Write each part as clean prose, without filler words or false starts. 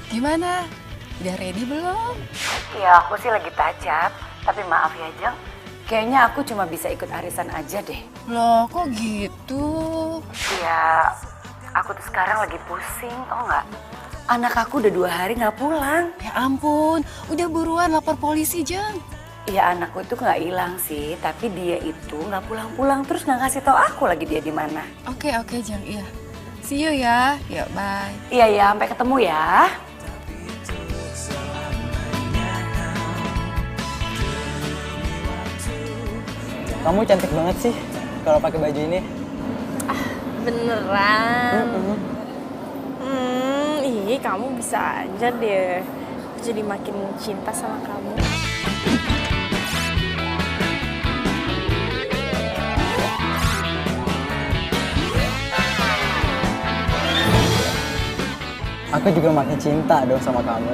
Gimana? Udah ready belum? Ya aku sih lagi tajap, tapi maaf ya Jeng. Kayaknya aku cuma bisa ikut arisan aja deh. Loh, kok gitu? Ya, aku tuh sekarang lagi pusing, oh nggak? Anak aku udah 2 hari nggak pulang. Ya ampun, udah buruan lapor polisi, Jeng. Ya anakku itu nggak hilang sih, tapi dia itu nggak pulang-pulang terus nggak kasih tahu aku lagi dia di mana. Oke, Jeng, iya. See you ya. Yuk, bye. Iya ya, sampai ketemu ya. Kamu cantik banget sih kalau pakai baju ini. Beneran? Ih, kamu bisa aja deh. Jadi makin cinta sama kamu. Aku juga makin cinta dong sama kamu.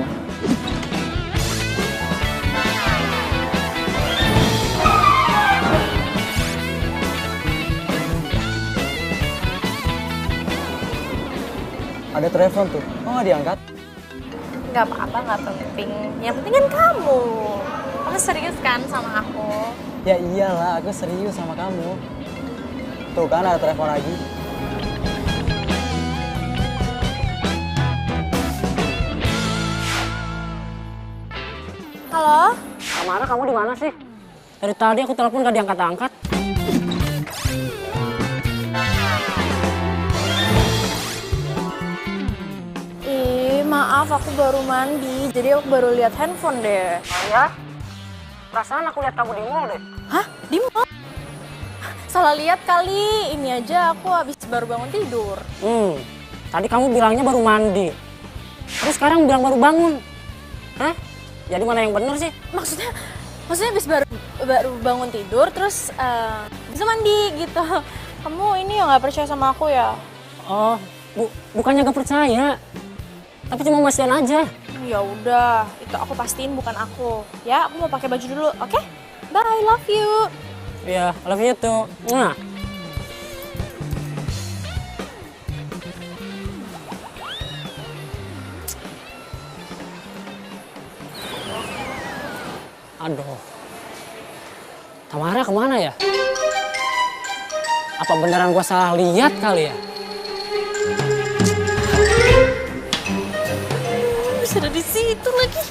Ada telepon tuh, kok nggak diangkat? Gak apa-apa, gak penting. Yang penting kan kamu. Kamu serius kan sama aku? Ya iyalah, aku serius sama kamu. Tuh kan ada telepon lagi. Halo? Tamara, kamu di mana sih? Dari tadi aku telepon gak diangkat-angkat. Maaf, aku baru mandi, jadi aku baru lihat handphone deh. Oh ya? Perasaan aku lihat kamu di mall deh. Hah? Di mall? Salah lihat kali, ini aja aku habis baru bangun tidur. Tadi kamu bilangnya baru mandi. Terus sekarang bilang baru bangun. Hah? Jadi mana yang bener sih? Maksudnya habis baru bangun tidur, terus bisa mandi gitu. Kamu ini ya nggak percaya sama aku ya? Oh, bukannya gak percaya. Tapi cuma mastiin aja. Ya udah, itu aku pastiin bukan aku. Ya, aku mau pakai baju dulu, oke? Bye, love you. Iya, love you too. Mwah. Aduh. Tamara kemana ya? Apa beneran gua salah lihat kali ya? Bisa ada di situ lagi.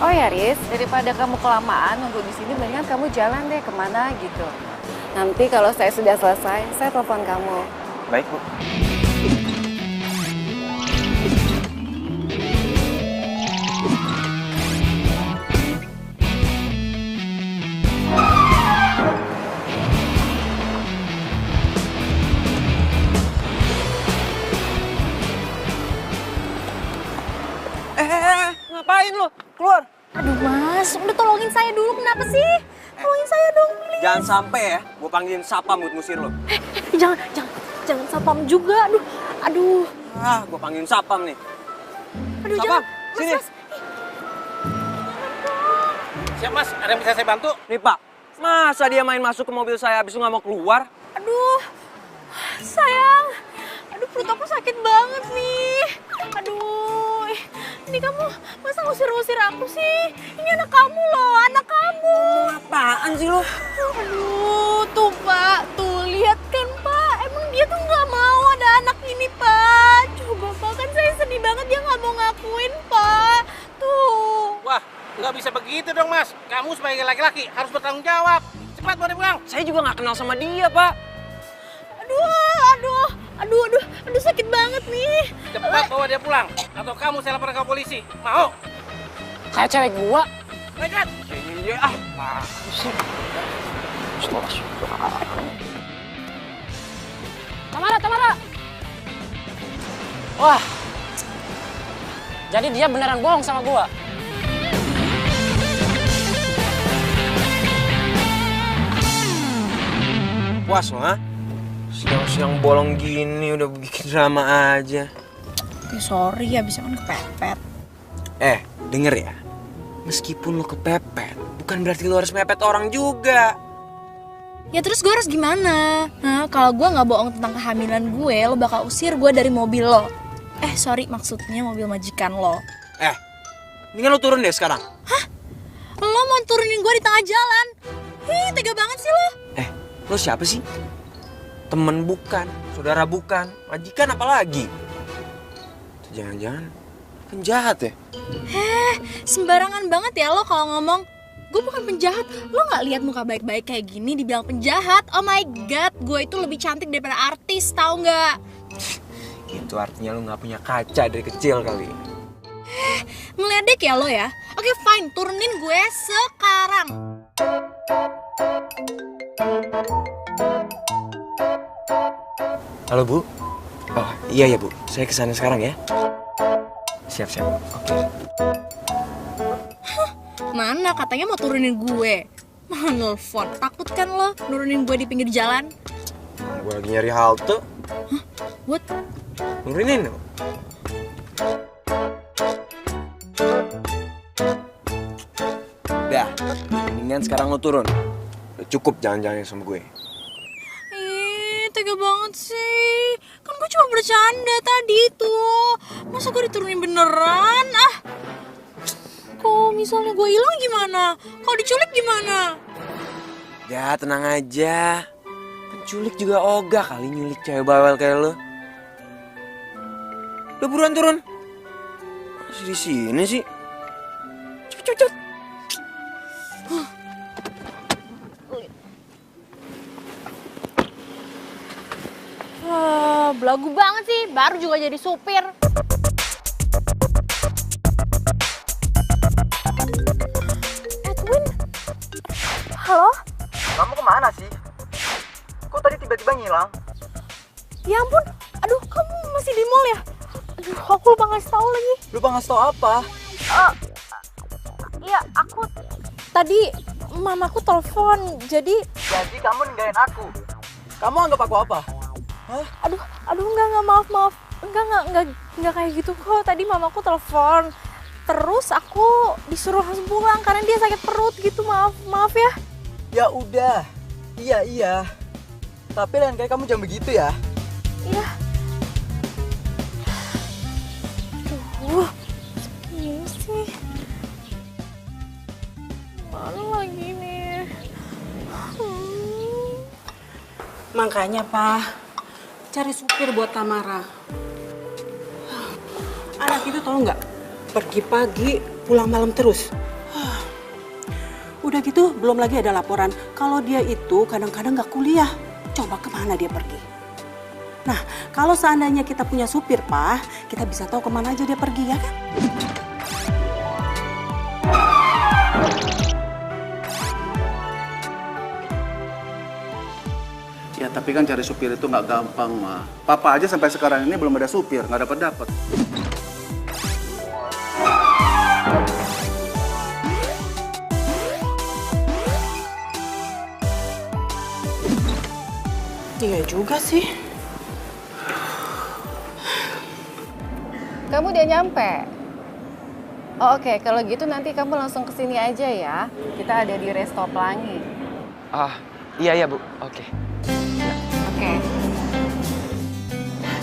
Oh ya Riz, daripada kamu kelamaan nunggu di sini, mendingan kamu jalan deh kemana gitu. Nanti kalau saya sudah selesai, saya telepon kamu. Baik, Bu. Ngapain lu? Keluar! Aduh mas, udah tolongin saya dulu, kenapa sih? Tolongin saya dong, please. Jangan sampai ya, gue panggilin Sapam buat ngusir lo. Jangan sapam juga, aduh. Ah, gue panggilin Sapam nih. Aduh, Sapam, jangan. sini. Mas. Siap mas, ada yang bisa saya bantu? Nih Pak, masa dia main masuk ke mobil saya habis itu nggak mau keluar? Aduh, sayang. Aduh, perut aku sakit banget nih. Aduh, ini kamu masa ngusir-ngusir aku sih? Ini anak kamu loh, anak kamu. Apaan sih lo? Aduh, tuh Pak, tuh lihat kan Pak. Emang dia tuh nggak mau ada anak ini Pak. Coba Pak, kan saya sedih banget dia nggak mau ngakuin Pak. Tuh. Wah, nggak bisa begitu dong mas. Kamu sebagai laki-laki harus bertanggung jawab. Cepat bawa dia pulang. Saya juga nggak kenal sama dia, Pak. Aduh, sakit banget nih. Cepat bawa dia pulang. Atau kamu saya laporkan ke polisi. Mau? Kayak cewek gua. Baikkan. Ini dia, Tamara. Wah. Jadi dia beneran bohong sama gua. puas lo, ha? Siang-siang bolong gini udah bikin drama aja. Sorry, abisnya kan kepepet. Denger ya. Meskipun lo kepepet, bukan berarti lo harus mepet orang juga. Ya terus gue harus gimana? Nah, kalau gue nggak bohong tentang kehamilan gue, lo bakal usir gue dari mobil lo. Sorry, maksudnya mobil majikan lo. Mendingan lo turun deh sekarang. Hah? Lo mau turunin gue di tengah jalan? Tega banget sih lo. Lo siapa sih? Temen bukan, saudara bukan, majikan apalagi? Jangan-jangan penjahat ya? Sembarangan banget ya lo kalau ngomong. Gue bukan penjahat. Lo nggak lihat muka baik-baik kayak gini dibilang penjahat? Oh my god, gue itu lebih cantik daripada artis, tahu nggak? Itu artinya lo nggak punya kaca dari kecil kali. Ngeledek ya lo ya? Oke fine, turunin gue sekarang. Halo Bu. Oh iya ya Bu, saya kesana sekarang ya. Siap-siap, oke. Mana katanya mau turunin gue? Malah nelfon. Takut kan lo nurunin gue di pinggir jalan? Gue lagi nyari halte. What? Nurunin lo. Udah, mendingan sekarang lo turun. Udah cukup jalan-jalan sama gue. Tega banget sih. Kan gue cuma bercanda tadi tuh. Masa gue diturunin beneran? Kalau misalnya gue hilang gimana? Kalau diculik gimana? Ya tenang aja. Penculik juga ogah kali nyulik cewek bawel kayak lo. Udah buruan turun. Masih di sini sih. Cepet. Belagu banget sih, baru juga jadi supir. Edwin? Halo? Kamu kemana sih? Kok tadi tiba-tiba ngilang? Ya ampun, aduh kamu masih di mall ya? Aduh, aku lupa ngasih tahu lagi. Lupa ngasih tau apa? Iya, aku tadi mamaku telepon, jadi Kamu ninggalin aku. Kamu anggap aku apa? aduh enggak maaf. Enggak kayak gitu kok. Tadi mamaku telepon. Terus aku disuruh langsung pulang karena dia sakit perut gitu. Maaf ya. Ya udah. Iya. Tapi lain kali kamu jangan begitu ya. Iya. Aduh. Ini sih. Mana lagi nih? Makanya Pak, cari supir buat Tamara. Anak itu tahu nggak, pergi pagi pulang malam terus. Udah gitu belum lagi ada laporan kalau dia itu kadang-kadang nggak kuliah. Coba kemana dia pergi? Nah kalau seandainya kita punya supir Pak, kita bisa tahu kemana aja dia pergi ya kan? Ya tapi kan cari supir itu nggak gampang mah. Papa aja sampai sekarang ini belum ada supir, nggak dapet. Iya juga sih. Kamu udah nyampe? Oh oke, kalau gitu nanti kamu langsung kesini aja ya. Kita ada di Resto Pelangi. Iya Bu, oke. Oke.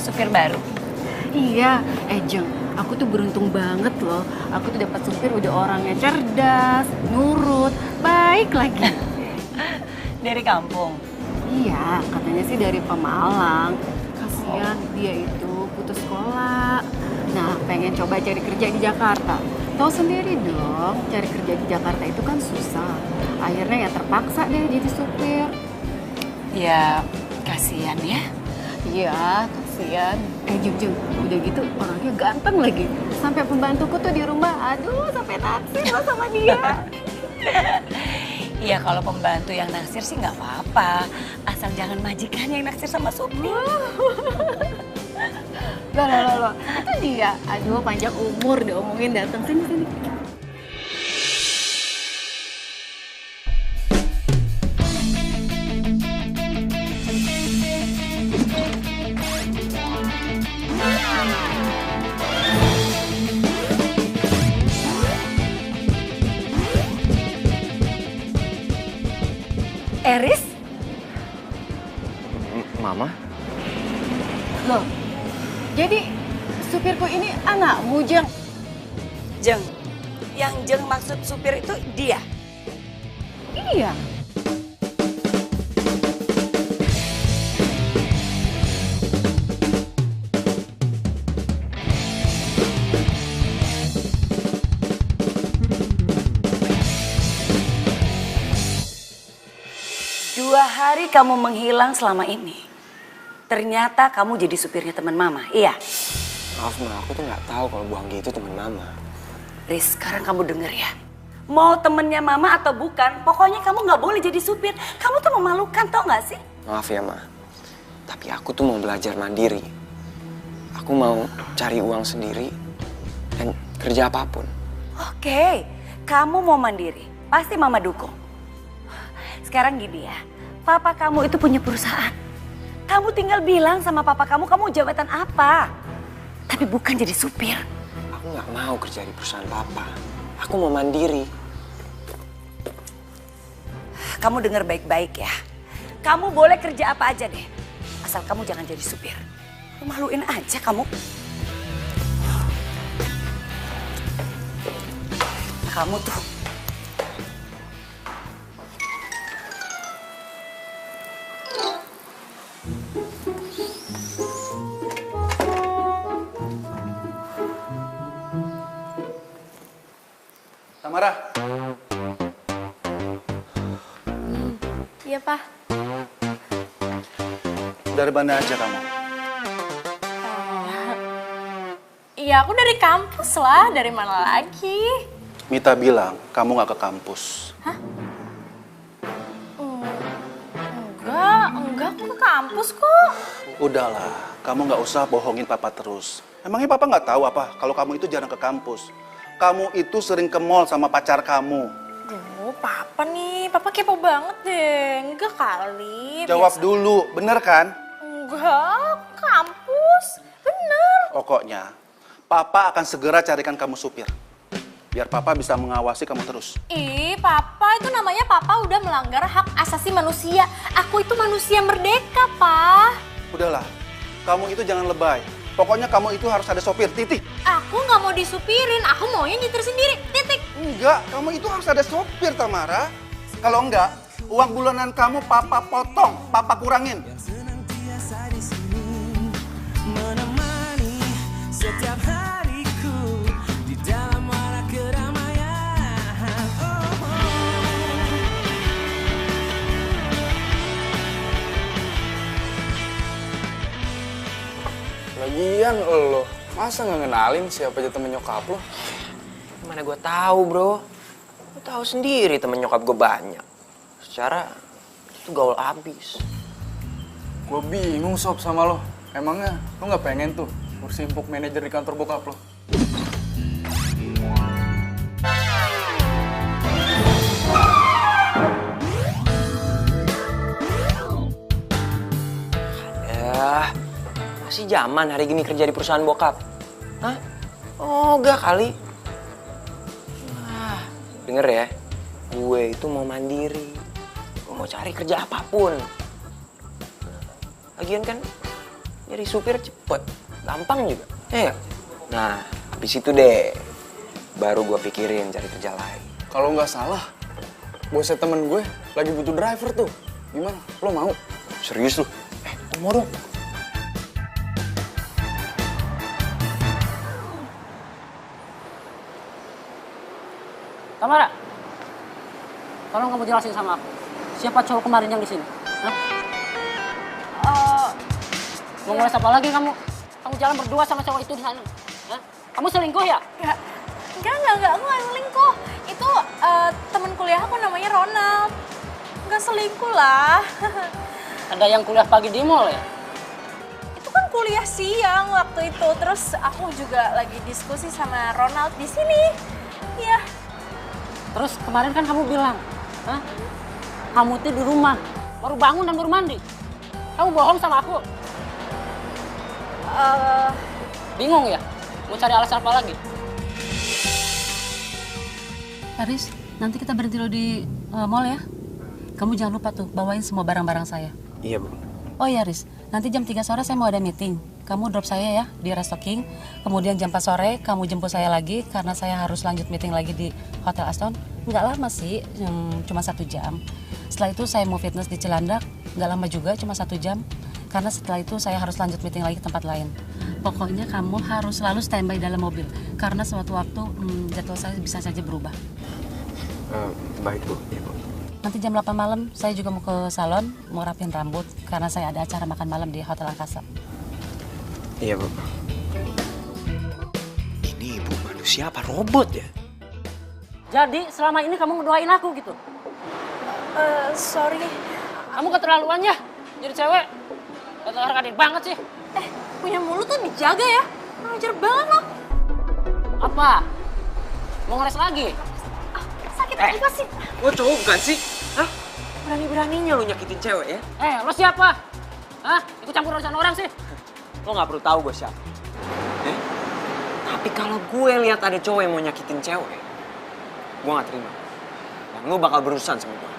Supir baru? Iya, Jeng, aku tuh beruntung banget loh. Aku tuh dapat supir udah orangnya cerdas, nurut, baik lagi. Dari kampung? Iya, katanya sih dari Pemalang. Kasian dia itu putus sekolah. Nah, pengen coba cari kerja di Jakarta. Tahu sendiri dong, cari kerja di Jakarta itu kan susah. Akhirnya ya terpaksa deh jadi supir. Ya, kasihan ya. Iya, kasihan. Jeng, udah gitu orangnya ganteng lagi. Sampai pembantuku tuh di rumah, aduh sampai naksir loh sama dia. Iya kalau pembantu yang naksir sih nggak apa-apa. Asal jangan majikan yang naksir sama supir. Loh, itu dia. Aduh panjang umur diomongin datang sini. Eris? Mama? Loh, jadi supirku ini anakmu, Jeng? Jeng, yang Jeng maksud supir itu dia? Iya. Dua hari kamu menghilang selama ini. Ternyata kamu jadi supirnya teman Mama, iya? Maaf Ma, aku tuh nggak tahu kalau Bu Anggi itu teman Mama. Riz, sekarang kamu denger ya. Mau temennya Mama atau bukan, pokoknya kamu nggak boleh jadi supir. Kamu tuh memalukan, tau nggak sih? Maaf ya Ma, tapi aku tuh mau belajar mandiri. Aku mau cari uang sendiri dan kerja apapun. Oke, kamu mau mandiri, pasti Mama dukung. Sekarang gini ya, papa kamu itu punya perusahaan. Kamu tinggal bilang sama papa kamu jabatan apa. Tapi bukan jadi supir. Aku nggak mau kerja di perusahaan papa. Aku mau mandiri. Kamu dengar baik-baik ya. Kamu boleh kerja apa aja deh. Asal kamu jangan jadi supir. Lu maluin aja kamu. Kamu tuh. Tamara. Iya, Pak. Dari mana aja kamu? Iya, aku dari kampus lah. Dari mana lagi? Mita bilang kamu nggak ke kampus. Enggak, aku ke kampus kok. Udahlah, kamu nggak usah bohongin papa terus. Emangnya papa nggak tahu apa kalau kamu itu jarang ke kampus? Kamu itu sering ke mall sama pacar kamu. Duh, papa nih. Papa kepo banget deh. Enggak kali. Jawab dulu, bener kan? Enggak, kampus. Bener. Pokoknya, papa akan segera carikan kamu supir. Biar papa bisa mengawasi kamu terus. Ih, papa itu namanya papa udah melanggar hak asasi manusia. Aku itu manusia merdeka, Pak. Udahlah, kamu itu jangan lebay. Pokoknya kamu itu harus ada sopir, titik. Aku nggak mau disupirin, aku maunya nyetir sendiri, titik. Enggak, kamu itu harus ada sopir, Tamara. Kalau enggak, uang bulanan kamu papa potong, papa kurangin. Setiap hariku di dalam warak keramaian. Lagian lo, masa nggak ngenalin siapa aja temen nyokap lo? Mana gue tahu bro. Lo tahu sendiri temen nyokap gue banyak. Secara itu gaul abis. Gue bingung sob sama lo. Emangnya lo nggak pengen tuh kursi empuk manajer di kantor bokap lo? Ya, masih zaman hari gini kerja di perusahaan bokap. Hah? Oh, enggak kali. Nah, denger ya, gue itu mau mandiri. Gue mau cari kerja apapun. Lagian kan jadi supir cepet, gampang juga. Ya. Nah, habis itu deh, baru gue pikirin cari kerja lain. Kalau nggak salah, bosnya temen gue lagi butuh driver tuh. Gimana? Lo mau? Serius lu? Mau dong. Tamara, tolong kamu jelasin sama aku. Siapa cowok kemarin yang di sini? Hah? Mau ngeles apa lagi kamu? Kamu jalan berdua sama cowok itu di sana. Hah? Kamu selingkuh ya? Enggak, aku nggak selingkuh. Itu teman kuliah aku namanya Ronald. Nggak selingkuh lah. Ada yang kuliah pagi di mall ya? Itu kan kuliah siang waktu itu. Terus aku juga lagi diskusi sama Ronald di sini. Iya. Terus kemarin kan kamu bilang, hah? Kamu tuh di rumah, baru bangun dan baru mandi. Kamu bohong sama aku. Bingung ya? Mau cari alasan apa lagi? Aris, nanti kita berhenti lo di mall ya. kamu jangan lupa tuh bawain semua barang-barang saya. Iya, Bu. Oh ya Riz, nanti jam 3 sore saya mau ada meeting. Kamu drop saya ya di Restocking. Kemudian jam 4 sore kamu jemput saya lagi karena saya harus lanjut meeting lagi di Hotel Aston. Nggak lama sih, cuma 1 jam. Setelah itu saya mau fitness di Cilandak, nggak lama juga, cuma 1 jam. Karena setelah itu saya harus lanjut meeting lagi ke tempat lain. Pokoknya kamu harus selalu standby dalam mobil. Karena suatu waktu jadwal saya bisa saja berubah. Baik, Bu. Iya, Bu. Nanti jam 8 malam saya juga mau ke salon, mau rapiin rambut. Karena saya ada acara makan malam di Hotel Angkasa. Iya, Bu. Ini ibu manusia apa robot ya? Jadi selama ini kamu ngedoain aku gitu? Sorry. Kamu keterlaluan ya jadi cewek. Hargain banget sih. Punya mulut tuh dijaga ya. Ngajar banget lo. Apa? Mau ngeres lagi? Sakit apa sih? Lo cowok bukan sih? Hah? Berani-beraninya lo nyakitin cewek ya? Lo siapa? Hah? Ikut campur urusan orang sih? Lo gak perlu tahu gue siapa. Tapi kalau gue lihat ada cowok yang mau nyakitin cewek, gue gak terima. Dan lo bakal berurusan sama gue.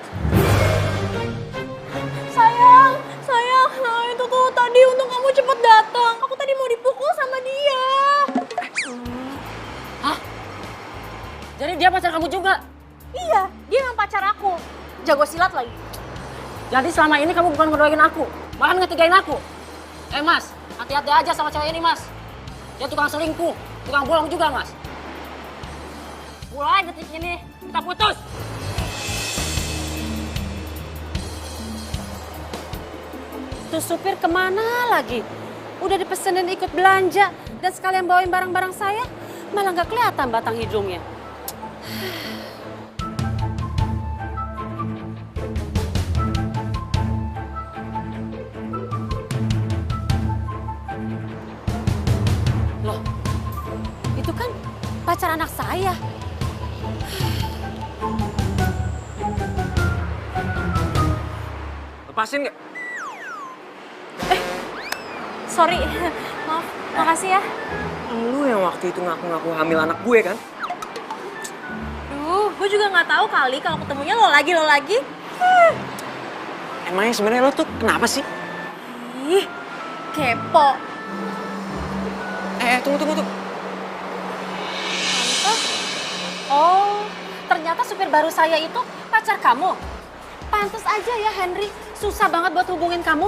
Sayang, nah itu tuh tadi untung kamu cepet datang. Aku tadi mau dipukul sama dia. Hah? Jadi dia pacar kamu juga? Iya, dia memang pacar aku. Jago silat lagi. Jadi selama ini kamu bukan ngedoain aku, malah ngetigain aku. Mas, hati-hati aja sama cewek ini, Mas. Dia tukang selingkuh, tukang bohong juga, Mas. Mulai detik ini, kita putus. Tuh supir kemana lagi? Udah dipesenin ikut belanja dan sekalian bawain barang-barang saya, malah nggak kelihatan batang hidungnya. Loh, itu kan pacar anak saya. Lepasin gak? Sorry, maaf, makasih ya. Lu yang waktu itu ngaku-ngaku hamil anak gue kan? Gue juga nggak tahu kali kalau ketemunya lo lagi. Emangnya sebenarnya lo tuh kenapa sih? Ih, kepo. Tunggu. Oh, ternyata supir baru saya itu pacar kamu. Pantes aja ya Henry, susah banget buat hubungin kamu.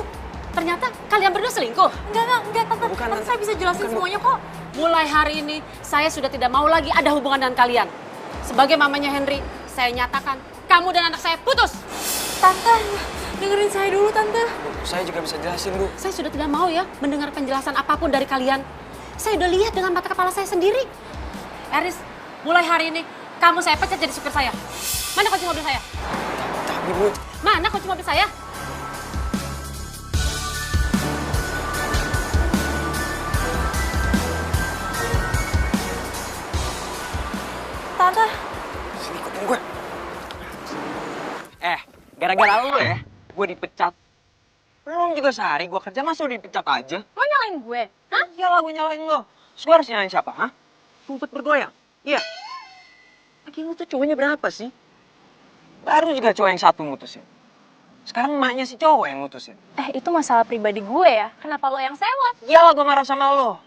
Ternyata kalian berdua selingkuh? Enggak, Tante saya bisa jelasin semuanya kok. Mulai hari ini, saya sudah tidak mau lagi ada hubungan dengan kalian. Sebagai mamanya Henry, saya nyatakan kamu dan anak saya putus. Tante, dengerin saya dulu, Tante. Saya juga bisa jelasin, Bu. Saya sudah tidak mau ya mendengar penjelasan apapun dari kalian. Saya udah lihat dengan mata kepala saya sendiri. Eris, mulai hari ini, kamu saya pecat jadi supir saya. Mana kunci mobil saya? Tapi, Bu. Mana kunci mobil saya? Tante. Sini ikutin gue. Gara-gara lu ya, gue dipecat. Belum juga sehari gue kerja, masa udah dipecat aja? Lo nyalain gue? Hah? Iyalah gue nyalain lo. Terus gue harus nyalain siapa, hah? Rumput bergoyang? Iya. Lagi lu tuh cowoknya berapa sih? Baru juga cowok yang satu mutusin. Sekarang emaknya si cowok yang mutusin. Itu masalah pribadi gue ya. Kenapa lo yang sewot? Iyalah gue marah sama lo.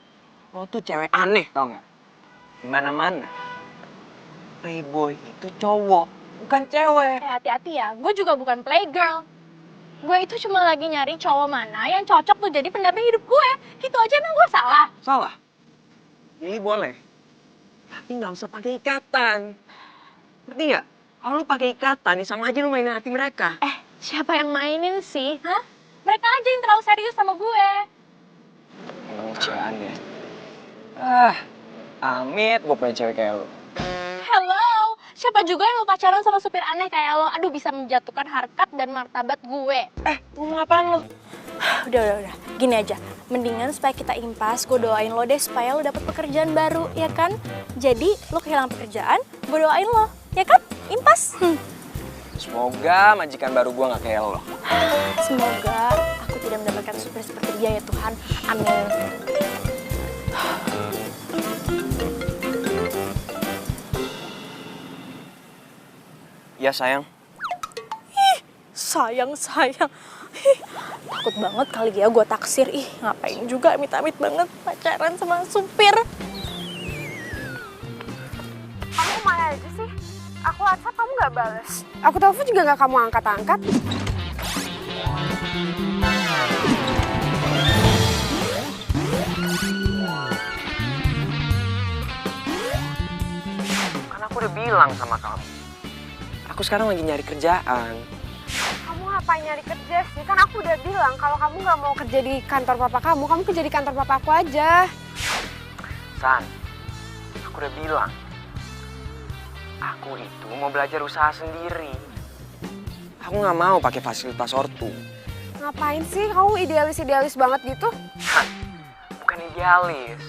Lo tuh cewek aneh, tau gak? Dimana-mana. Playboy itu cowok, bukan cewek. Hati-hati ya, gue juga bukan playgirl. Gue itu cuma lagi nyari cowok mana yang cocok tuh jadi pendamping hidup gue. Gitu aja emang gue salah? Salah? Ini boleh. Tapi nggak usah pakai ikatan. Ngerti nggak? Kalau lu pakai ikatan, nih sama aja lu mainin hati mereka. Siapa yang mainin sih? Hah? Mereka aja yang terlalu serius sama gue. Emang cewek aneh. Amit gue punya cewek kayak lu. Hello, siapa juga yang mau pacaran sama supir aneh kayak lo? Aduh, bisa menjatuhkan harkat dan martabat gue. Ngomong apaan lo? Udah. Gini aja, mendingan supaya kita impas, gue doain lo deh supaya lo dapet pekerjaan baru, ya kan? Jadi, lo kehilangan pekerjaan, gue doain lo, ya kan? Impas. Semoga majikan baru gue gak kayak lo. Semoga aku tidak mendapatkan supir seperti dia ya Tuhan. Amin. Ya sayang. sayang. Ih, takut banget kali ya gue taksir. Ih, ngapain juga amit-amit banget pacaran sama supir. Kamu mana aja sih? Aku WhatsApp kamu gak bales. Aku telepon juga gak kamu angkat-angkat. Kan aku udah bilang sama kamu. Aku sekarang lagi nyari kerjaan. Kamu ngapain nyari kerja sih? Kan aku udah bilang kalau kamu gak mau kerja di kantor papa kamu kerja di kantor papa aku aja. San, aku udah bilang. Aku itu mau belajar usaha sendiri. Aku nggak mau pakai fasilitas ortu. Ngapain sih? Kamu idealis banget gitu? Bukan idealis,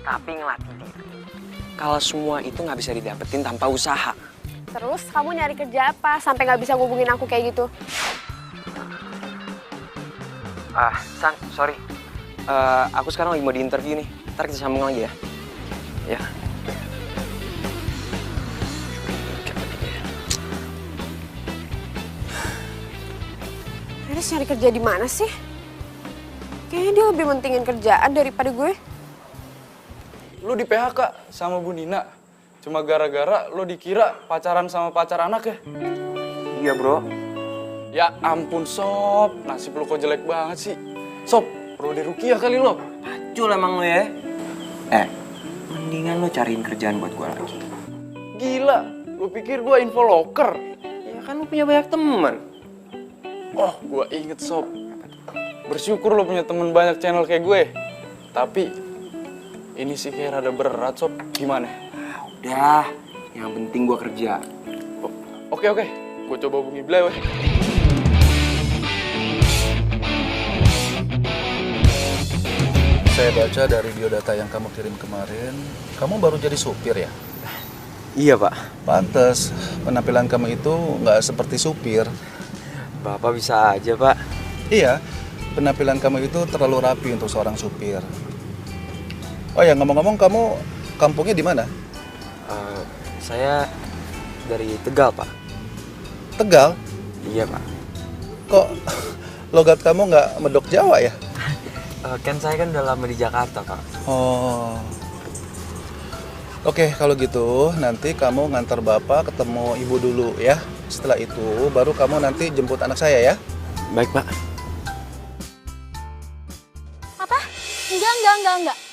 tapi ngelatih diri. Kalau semua itu nggak bisa didapetin tanpa usaha. Terus kamu nyari kerja apa sampai nggak bisa ngubungin aku kayak gitu? San, sorry. Aku sekarang lagi mau di interview nih. Ntar kita sambung lagi ya. Ya. Eris nyari kerja di mana sih? Kayaknya dia lebih mentingin kerjaan daripada gue. Lu di PHK sama Bu Nina. Cuma gara-gara lu dikira pacaran sama pacar anak ya? Iya, bro. Ya ampun, Sob. Nasib lu kok jelek banget sih. Sob, perlu dirukiah kali lo. Pacul emang lu ya. Mendingan lu cariin kerjaan buat gua lagi. Gila, lu pikir gua info loker? Ya kan lu punya banyak teman. Oh, gua inget, Sob. Bersyukur lo punya temen banyak channel kayak gue. Tapi, ini sih kayak rada berat, Sob. Gimana? Udah, yang penting gua kerja. Oke. Gua coba hubungi beliau. Saya baca dari biodata yang kamu kirim kemarin, kamu baru jadi supir ya? Iya, Pak. Pantes, penampilan kamu itu nggak seperti supir. Bapak bisa aja, Pak. Iya, penampilan kamu itu terlalu rapi untuk seorang supir. Oh ya, ngomong-ngomong, kamu kampungnya di mana? Saya dari Tegal, Pak. Tegal? Iya, Pak. Kok logat kamu nggak medok Jawa ya? Kan saya kan udah lama di Jakarta, Pak. Oh. Oke, kalau gitu nanti kamu ngantar bapak ketemu ibu dulu ya. Setelah itu baru kamu nanti jemput anak saya ya. Baik, Pak. Apa?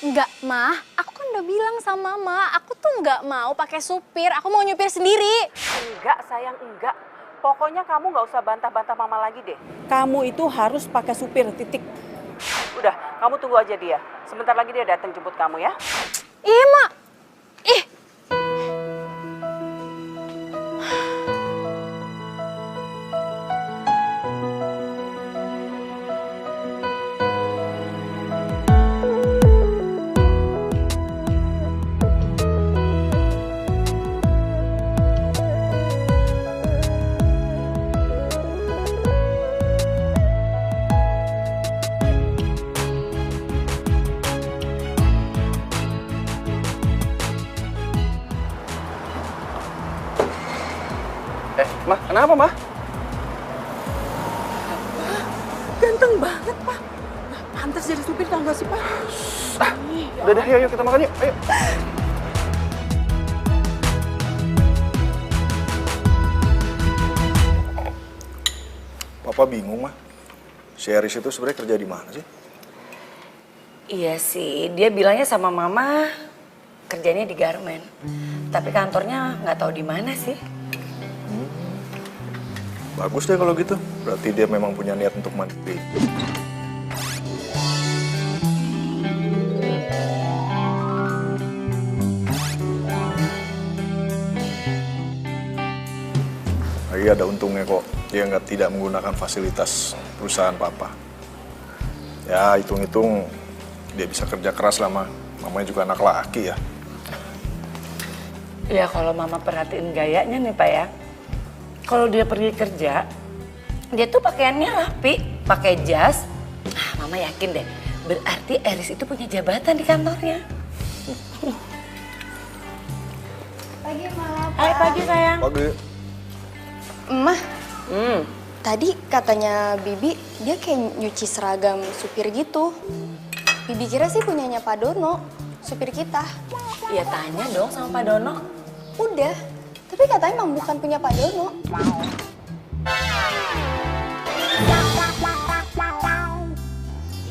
Enggak, Ma. Aku kan udah bilang sama Mama, aku tuh nggak mau pakai supir, aku mau nyupir sendiri. Enggak, sayang, enggak. Pokoknya kamu nggak usah bantah-bantah mama lagi deh. Kamu itu harus pakai supir, titik. Udah, kamu tunggu aja dia. Sebentar lagi dia datang jemput kamu ya. Iya, Ma. Ih. Mah, kenapa, Mah? Ganteng banget, Pak. Pantas jadi supir, tau gak sih, Pak? Udah deh, ayo kita makan yuk, ayo. Papa bingung, Mah. Si Eris itu sebenarnya kerja di mana sih? Iya sih, dia bilangnya sama mama kerjanya di garmen. Tapi kantornya nggak tahu di mana sih. Bagus deh kalau gitu. Berarti dia memang punya niat untuk mandiri. Lagi ada untungnya kok. Dia tidak menggunakan fasilitas perusahaan papa. Ya, hitung-hitung dia bisa kerja keras lah, Ma. Mamanya juga anak laki ya. Ya kalau mama perhatiin gayanya nih Pak ya. Kalau dia pergi kerja, dia tuh pakaiannya rapi, pakai jas. Nah, mama yakin deh, berarti Eris itu punya jabatan di kantornya. Pagi, Ma. Hai, pagi sayang. Pagi. Emah, Tadi katanya Bibi dia kayak nyuci seragam supir gitu. Bibi kira sih punyanya Pak Dono, supir kita. Ya tanya dong sama Pak Dono. Udah, tapi katanya emang bukan punya Pak Dono.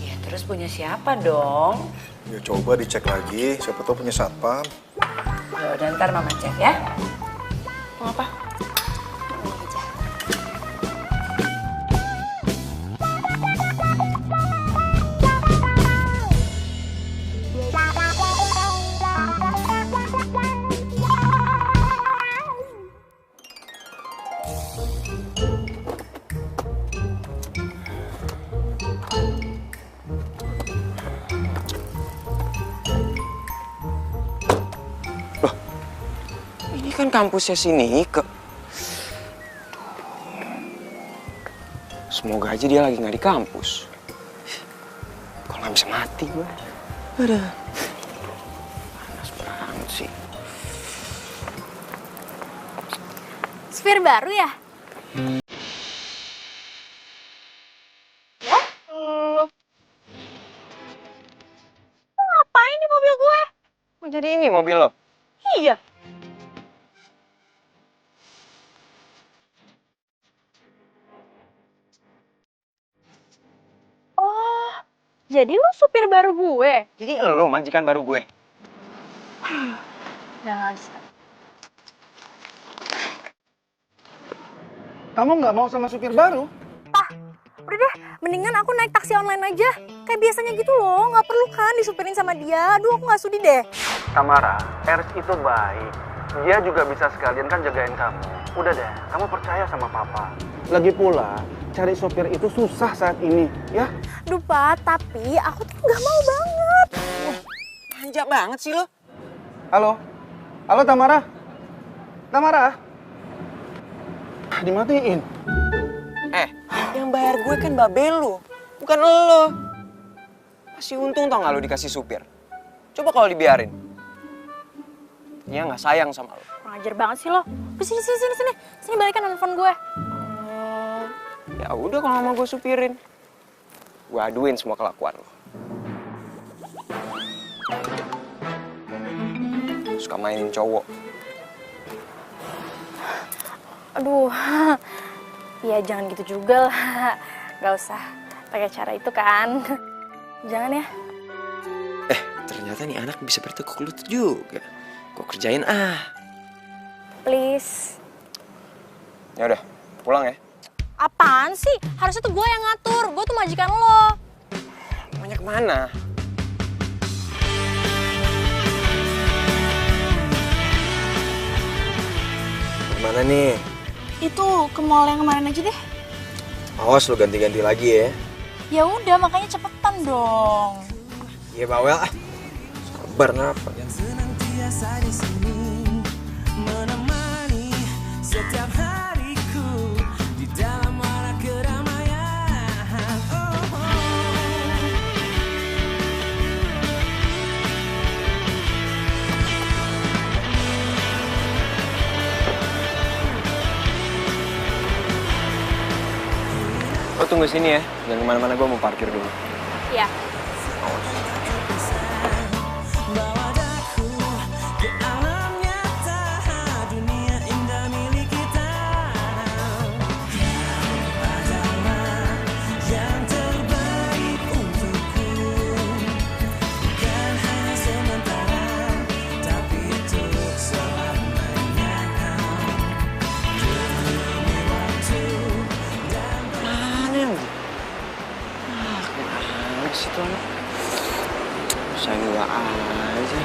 Ya terus punya siapa dong? Ya coba dicek lagi, siapa tahu punya satpam. Ya udah ntar mama cek ya. Mau apa? Ini kan kampusnya si Nike. Semoga aja dia lagi nggak di kampus. Kalau nggak bisa mati gue. Aduh. Panas banget sih. Supir baru ya? Ngapain di mobil gue? Mau jadi ini mobil lo? Iya. Oh, jadi lu supir baru gue? Jadi lo majikan baru gue? Jangan bisa. Kamu nggak mau sama supir baru? Udah deh, mendingan aku naik taksi online aja. Kayak biasanya gitu loh, nggak perlu kan disupirin sama dia. Aduh, aku nggak sudi deh. Tamara, Eris itu baik. Dia juga bisa sekalian kan jagain kamu. Udah deh, kamu percaya sama papa. Lagi pula, cari sopir itu susah saat ini, ya? Duh, Pak, tapi aku tuh nggak mau banget. Manja banget sih lo. Halo? Halo Tamara? Tamara? Dimatiin. Yang bayar gue kan babel lo, bukan lo. Masih untung tau gak lo dikasih supir. Coba kalau dibiarin. Dia nggak sayang sama lo. Kurang ajar banget sih lo. Sini balikan handphone gue. Ya udah kalau nggak mau gue supirin. Gue aduin semua kelakuan lo. Suka mainin cowok. Aduh, ya jangan gitu juga lah. Gak usah pakai cara itu kan. Jangan ya. Ternyata nih anak bisa bertekuk lutut juga. Gue kerjain ah. Please. Ya udah, pulang ya. Apaan sih? Harusnya tuh gue yang ngatur. Gue tuh majikan lo. Emangnya kemana? Gimana nih? Itu ke mall yang kemarin aja deh. Awas lu ganti-ganti lagi ya. Ya udah, makanya cepetan dong. Iya bawel ah. Sabar ngapa? Yang senantiasa di sini menemani setiap hariku di dalam warna keramaian. Lo tunggu sini ya, jangan kemana-mana, gue mau parkir dulu. Ya. Bawa daku ke alam nyata, dunia indah milik kita. Yang adalah yang terbaik untukku, bukan hanya sementara, tapi untuk selamanya. Demi waktu dan Mana yang? Kemana sih tuh anak? Sayang gua aja.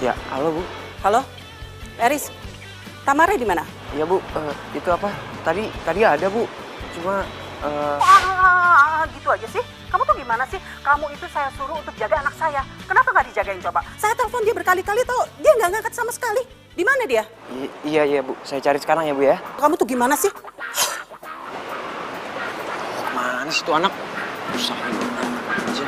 Ya, halo Bu. Halo, Eris. Tamara di mana? Iya Bu, itu apa? Tadi ada Bu. Cuma Gitu aja sih. Kamu tuh gimana sih? Kamu itu saya suruh untuk jaga anak saya. Kenapa nggak dijagain coba? Saya telepon dia berkali-kali tau, dia nggak ngangkat sama sekali. Di mana dia? Iya Bu, saya cari sekarang ya Bu ya. Kamu tuh gimana sih? Mana sih tuh anak? Usahain aja.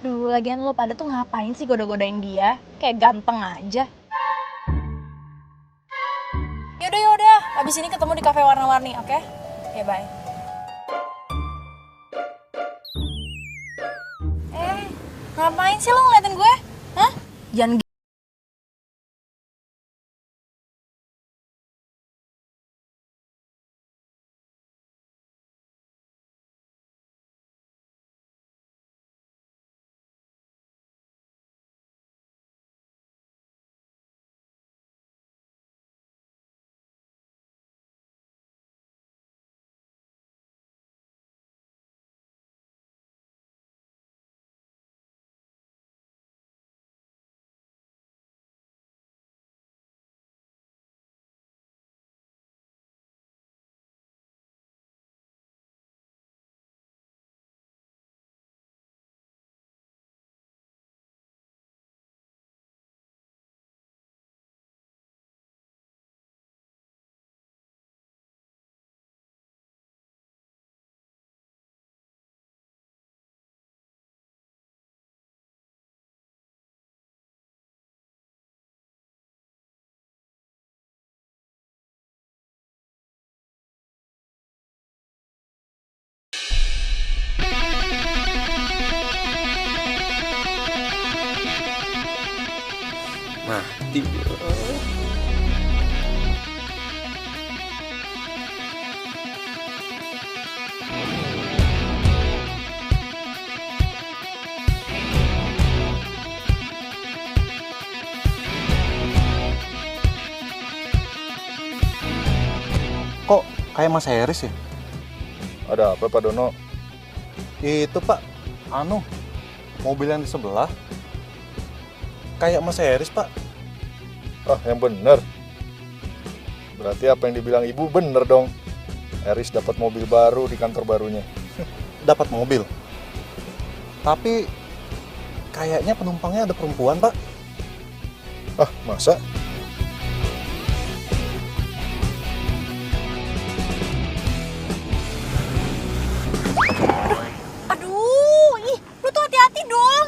Duh, lagian lo pada tuh ngapain sih goda-godain dia? Kayak ganteng aja. Yaudah, abis ini ketemu di kafe warna-warni, oke? Ya, bye. Ngapain sih lo ngeliatin gue? Hah? Jangan mati. Kok kayak Mas Heris ya? Ada apa Pak Dono? Itu Pak, mobil yang di sebelah. Kayak Mas Heris Pak. Ah, yang bener. Berarti apa yang dibilang ibu bener dong. Eris dapat mobil baru di kantor barunya. Dapat mobil. Tapi kayaknya penumpangnya ada perempuan Pak. Ah, masa? Aduh, lu tuh hati-hati dong.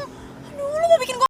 Aduh, lu mau bikin gue...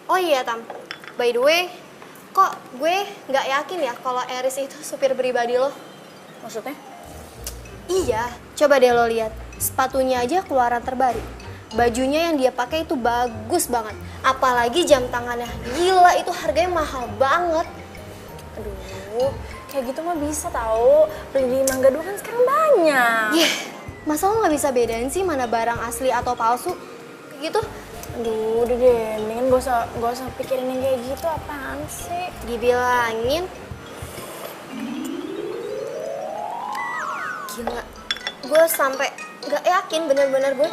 Oh iya Tam, by the way, kok gue nggak yakin ya kalau Eris itu supir pribadi lo? Maksudnya? Iya, coba deh lo lihat, sepatunya aja keluaran terbaru. Bajunya yang dia pakai itu bagus banget, apalagi jam tangannya. Gila, itu harganya mahal banget. Aduh, kayak gitu mah bisa tahu. Beli di Mangga 2 kan sekarang banyak. Masa lo nggak bisa bedain sih mana barang asli atau palsu? Kayak gitu? Aduh, udah deh, mendingan gak usah pikirin yang kayak gitu, apaan sih? Dibilangin. Gila, gue sampai nggak yakin bener-bener gue.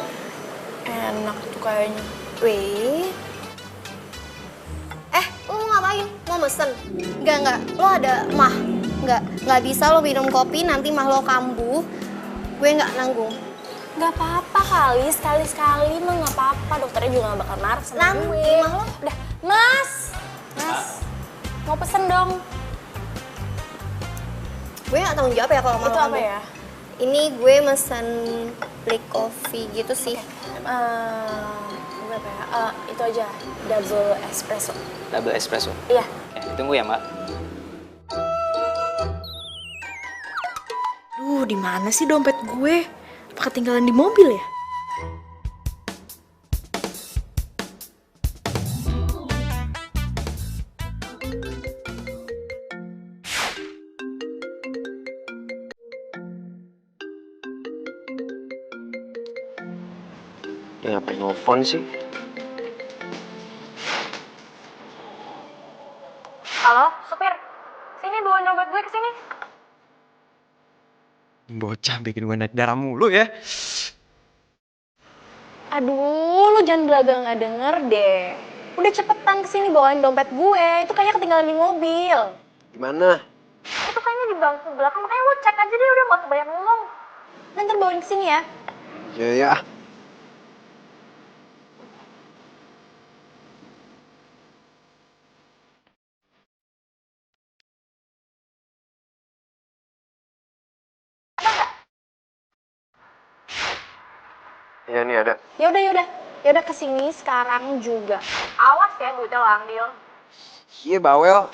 Enak tuh kayaknya. Wih. Lo mau ngapain? Mau mesen? Enggak, lo ada mah. Nggak bisa lo minum kopi, nanti mah lo kambuh. Gue nggak nanggung. Gak apa-apa kali, sekali-sekali mah gak apa-apa. Dokternya juga gak bakal marah sama gue. Udah, Mas, mau pesen dong. Gue gak tanggung jawab ya kalau Itu malam apa ya? Ini gue mesen black coffee gitu sih. Berapa ya? Itu aja, double espresso. Double espresso. Iya. Ditunggu ya, Mbak. Duh, di mana sih dompet gue? Apa ketinggalan di mobil ya? Dia ngapain nelfon sih? Halo, supir. Sini bawa dompet gue ke sini. Bocah bikin gue naik darah mulu ya. Aduh, lu jangan belaga nggak denger deh. Udah cepetan kesini bawain dompet gue. Itu kayaknya ketinggalan di mobil. Gimana? Itu kayaknya di bangku belakang. Makanya lu cek aja deh, udah gak usah banyak ngomong. Nanti bawain kesini ya. Ya ya. Iya nih ada. Yaudah kesini sekarang juga. Awas ya duitnya lo ambil. Iya bawel.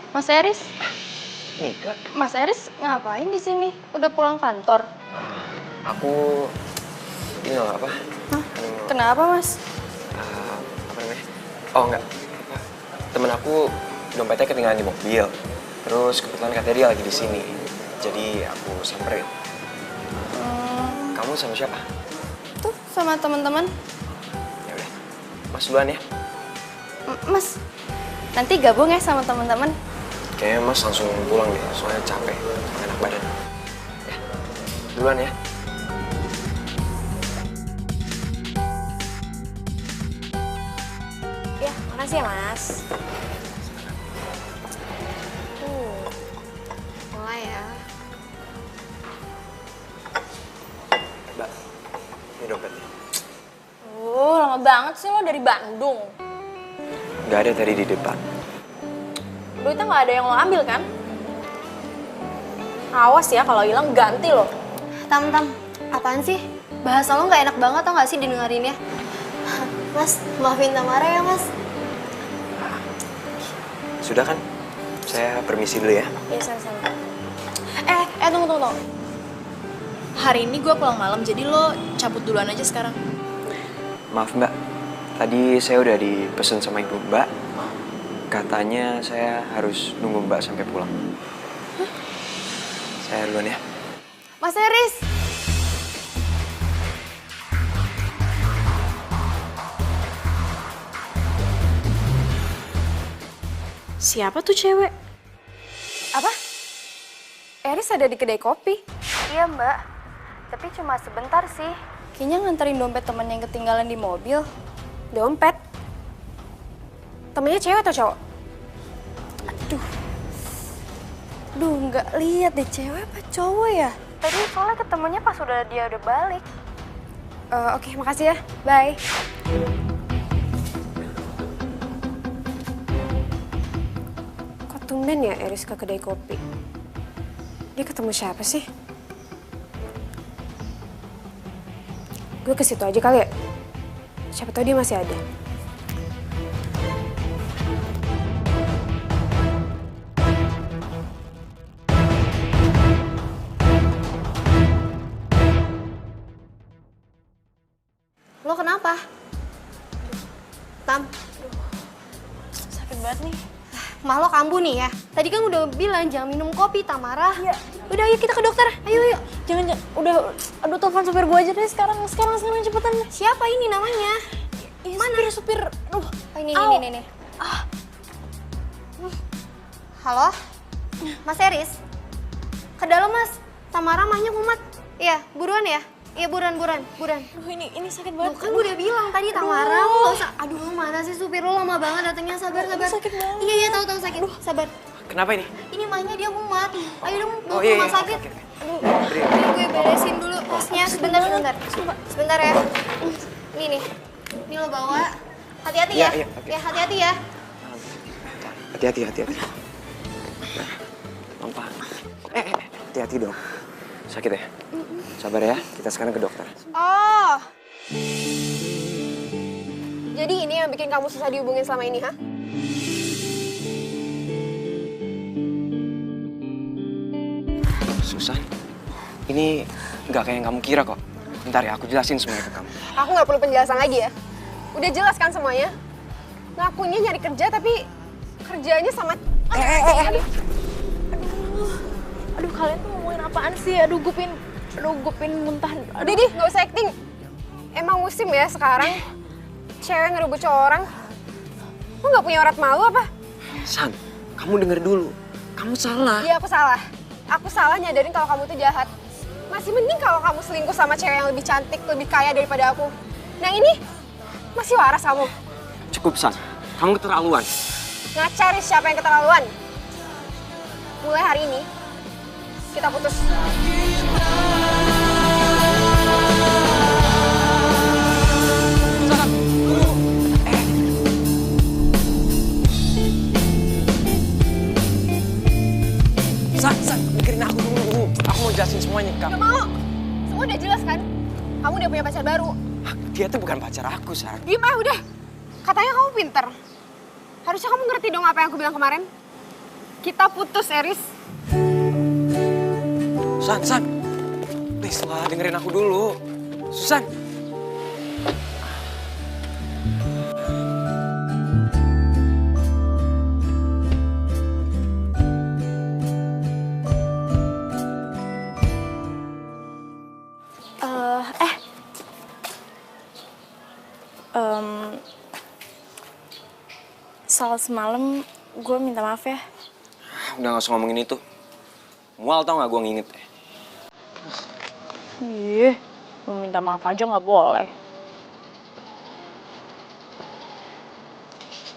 Mas Eris. Nika. Mas Eris ngapain di sini? Udah pulang kantor? Aku ini loh apa? Kenapa mas? Apa namanya? Oh enggak. Temen aku dompetnya ketinggalan di mobil. Terus kebetulan katanya dia lagi di sini. Jadi aku samperin. Kamu sama siapa? Tuh sama teman-teman. Ya udah. Mas duluan ya. Mas, nanti gabung ya sama teman-teman. Kayaknya Mas langsung pulang deh, soalnya capek, enak badan. Ya, duluan ya. Ya, makasih ya mas. Mulai ya. Mbak, ini dompetnya. Lama banget sih lo dari Bandung. Gak ada tadi di depan. Duitnya nggak ada yang lo ambil kan? Awas ya kalau hilang ganti lo. Tam, apaan sih? Bahasa lo nggak enak banget tau nggak sih didengerinnya? Mas, maafin Tamara ya mas. Sudah kan? Saya permisi dulu ya. Iya sama-sama. Tunggu. Hari ini gue pulang malam jadi lo cabut duluan aja sekarang. Maaf Mbak, tadi saya udah dipesen sama ibu Mbak. Katanya saya harus nunggu Mbak sampai pulang. Saya duluan ya. Mas Eris. Siapa tuh cewek? Apa? Eris ada di kedai kopi. Iya mbak, tapi cuma sebentar sih. Kayaknya nganterin dompet temen yang ketinggalan di mobil. Dompet? Temennya cewek atau cowok? Aduh, nggak lihat deh cewek apa cowok ya? Tadi soalnya ketemunya pas dia udah balik. Oke, makasih ya. Bye. Kok tumben ya Eris ke kedai kopi? Dia ketemu siapa sih? Gue ke situ aja kali ya. Siapa tahu dia masih ada. Lo kenapa? Tam. Sakit banget nih. Mah lo kambuh nih ya. Tadi kan udah bilang jangan minum kopi, Tamara. Ya. Udah ayo kita ke dokter. Ayo. Jangan. Aduh telepon supir gue aja deh sekarang cepetan. Siapa ini namanya? Mana? Supir. Aduh. Ini. Halo? Mas Eris? Ke dalam, Mas. Tamara mahnya kumat. Iya, buruan ya? Iya, buruan. Aduh, ini sakit banget. Kan gue udah bilang tadi Tamara, lu gak usah. Aduh, lu mana sih supir lu lama banget datangnya. Sabar. Sakit banget. Iya, tahu sakit. Sabar. Kenapa ini? Ini mahnya dia kumat. Ayo dong, bawa Oh, ke iya, rumah iya. sakit. Oke. Aduh, ini gue beresin dulu tasnya. Sebentar ya. Ini nih. Ini lo bawa. Hati-hati ya. Iya, oke. Ya, hati-hati ya. Hati-hati. Pelan-pelan. Hati-hati dong. Sakit ya? Sabar ya, kita sekarang ke dokter. Oh. Jadi ini yang bikin kamu susah dihubungin selama ini, ha? Susan, ini nggak kayak yang kamu kira kok. Bentar ya, aku jelasin semuanya ke kamu. Aku nggak perlu penjelasan lagi ya. Udah jelas kan semuanya? Ngakunya nyari kerja tapi kerjanya sama... Aduh, kalian tuh ngomongin apaan sih? Aduh, gue pengen muntah. Udah deh, nggak usah acting. Emang musim ya sekarang. Cewek ngerebut cowok orang. Lu nggak punya urat malu apa? San, kamu denger dulu. Kamu salah. Iya, aku salah. Aku salah nyadarin kalau kamu tuh jahat. Masih mending kalau kamu selingkuh sama cewek yang lebih cantik, lebih kaya daripada aku. Nah ini, masih waras kamu. Cukup, San. Kamu keterlaluan. Ngacarin siapa yang keterlaluan. Mulai hari ini, kita putus. San, dengerin aku dulu. Aku mau jelasin semuanya ke kamu. Gak mau. Semua udah jelas kan? Kamu udah punya pacar baru. Dia tuh bukan pacar aku, San. Diem aja udah. Katanya kamu pinter. Harusnya kamu ngerti dong apa yang aku bilang kemarin. Kita putus, Eris. San. Please lah, dengerin aku dulu. Susan. Soal semalam, gue minta maaf ya. Udah gak usah ngomongin itu. Mual tau gak gue nginget ya? Ih, mau minta maaf aja nggak boleh.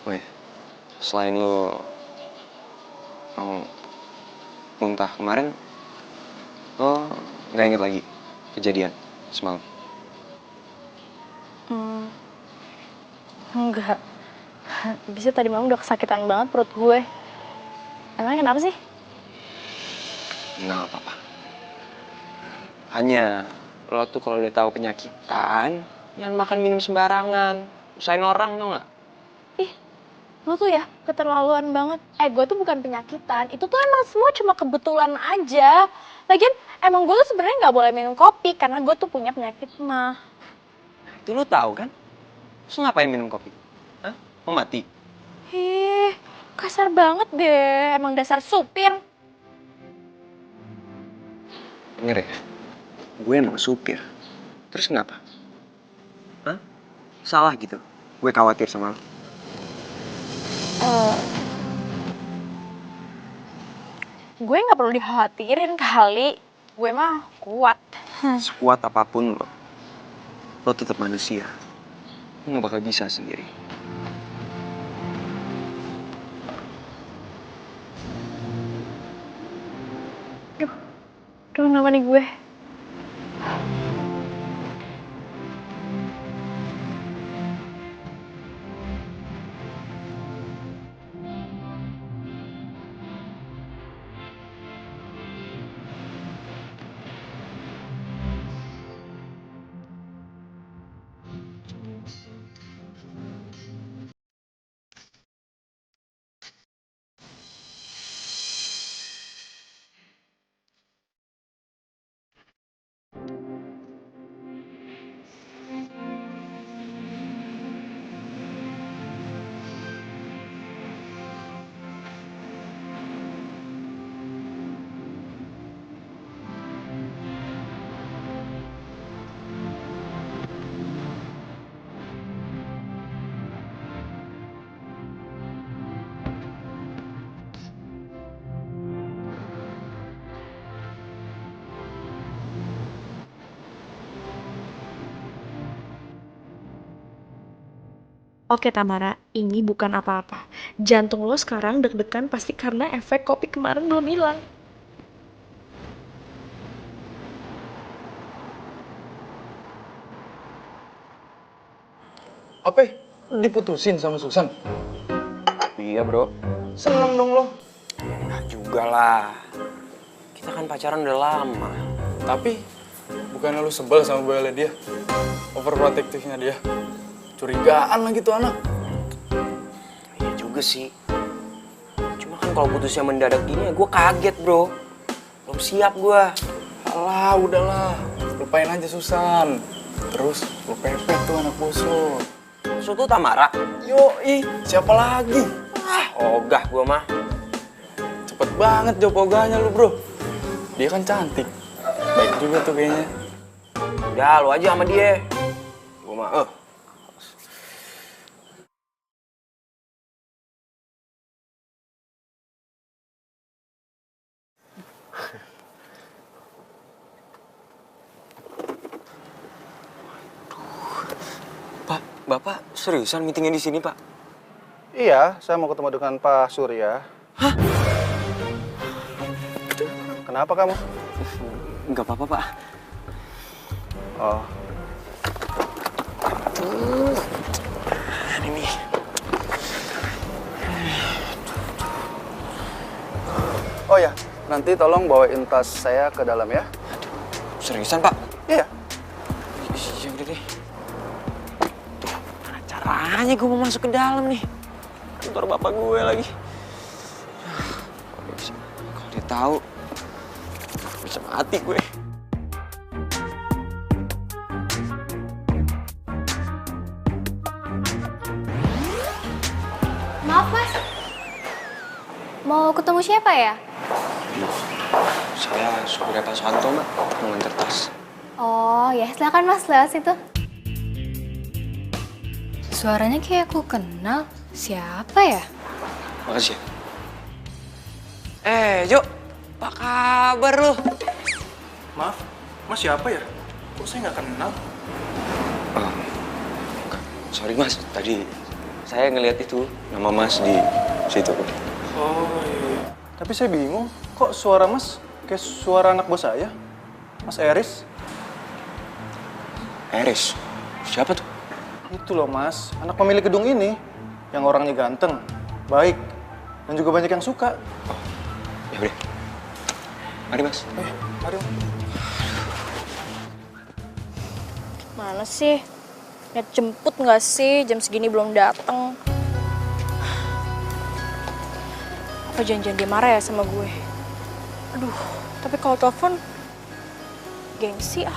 Weh, selain lo mau muntah kemarin, lo gak inget lagi kejadian semalam? Enggak. Bisa tadi malam udah kesakitan banget perut gue. Emang kenapa sih? Nggak apa-apa. Hanya lo tuh kalau udah tahu penyakitan, jangan makan minum sembarangan. Usahain orang tau nggak? Ih, lo tuh ya keterlaluan banget. Gue tuh bukan penyakitan. Itu tuh emang semua cuma kebetulan aja. Lagian emang gue tuh sebenarnya nggak boleh minum kopi karena gue tuh punya penyakit mah. Itu lo tahu kan? Terus ngapain minum kopi? Hah? Mau mati? Ih, kasar banget deh. Emang dasar supir. Denger ya, gue emang supir. Terus kenapa? Hah? Salah gitu? Gue khawatir sama lo. Gue nggak perlu dikhawatirin kali. Gue mah kuat. Sekuat apapun lo tetap manusia. Lo gak bakal bisa sendiri. Aduh, kenapa nih gue? Oke Tamara, ini bukan apa-apa. Jantung lo sekarang deg-degan pasti karena efek kopi kemarin belum hilang. Apa? Diputusin sama Susan? Iya bro. Seneng dong lo. Nah juga lah. Kita kan pacaran udah lama. Tapi bukannya lu sebel sama boynya dia? Overprotective-nya dia. Curigaan lah gitu anak. Iya juga sih. Cuma kan kalau putusnya mendadak gini ya gue kaget bro. Belum siap gue. Alah udahlah. Lupain aja Susan. Terus lu pepet tuh anak bos lo. Maksud tuh Tamara? Yoi, siapa lagi? Ogah gue mah. Cepet banget jawab ogahnya lu bro. Dia kan cantik. Baik juga tuh kayaknya. Udah lu aja sama dia. Gue mah Pak, Bapak seriusan meetingnya di sini, Pak? Iya, saya mau ketemu dengan Pak Surya. Hah? Kenapa kamu? Enggak apa-apa, Pak. Oh. Ini. Oh ya, nanti tolong bawain tas saya ke dalam ya. Seriusan, Pak? Iya. Iya, udah deh. Tuh, mana caranya gue mau masuk ke dalam nih? Kantor bapak gue lagi. Kalau dia tahu, bisa mati gue. Maaf mas, mau ketemu siapa ya? Saya supirnya Pak Santo, Mbak. Mau nganter tas. Oh ya, silakan mas lewat situ. Suaranya kayak aku kenal. Siapa ya? Makasih ya. Jo. Apa kabar lu? Maaf, Mas siapa ya? Kok saya nggak kenal? Sorry, Mas. Tadi saya ngeliat itu nama Mas di situ. Oh iya. Tapi saya bingung, kok suara Mas kayak suara anak bos saya? Mas Eris? Eris? Siapa tuh? Itu loh Mas, anak pemilik gedung ini. Yang orangnya ganteng, baik, dan juga banyak yang suka. Ya udah. Mari, Mas. Mari. Mana sih? Lihat jemput nggak sih? Jam segini belum datang. Apa janjian dia marah ya sama gue? Aduh, tapi kalau telepon gengsi ah.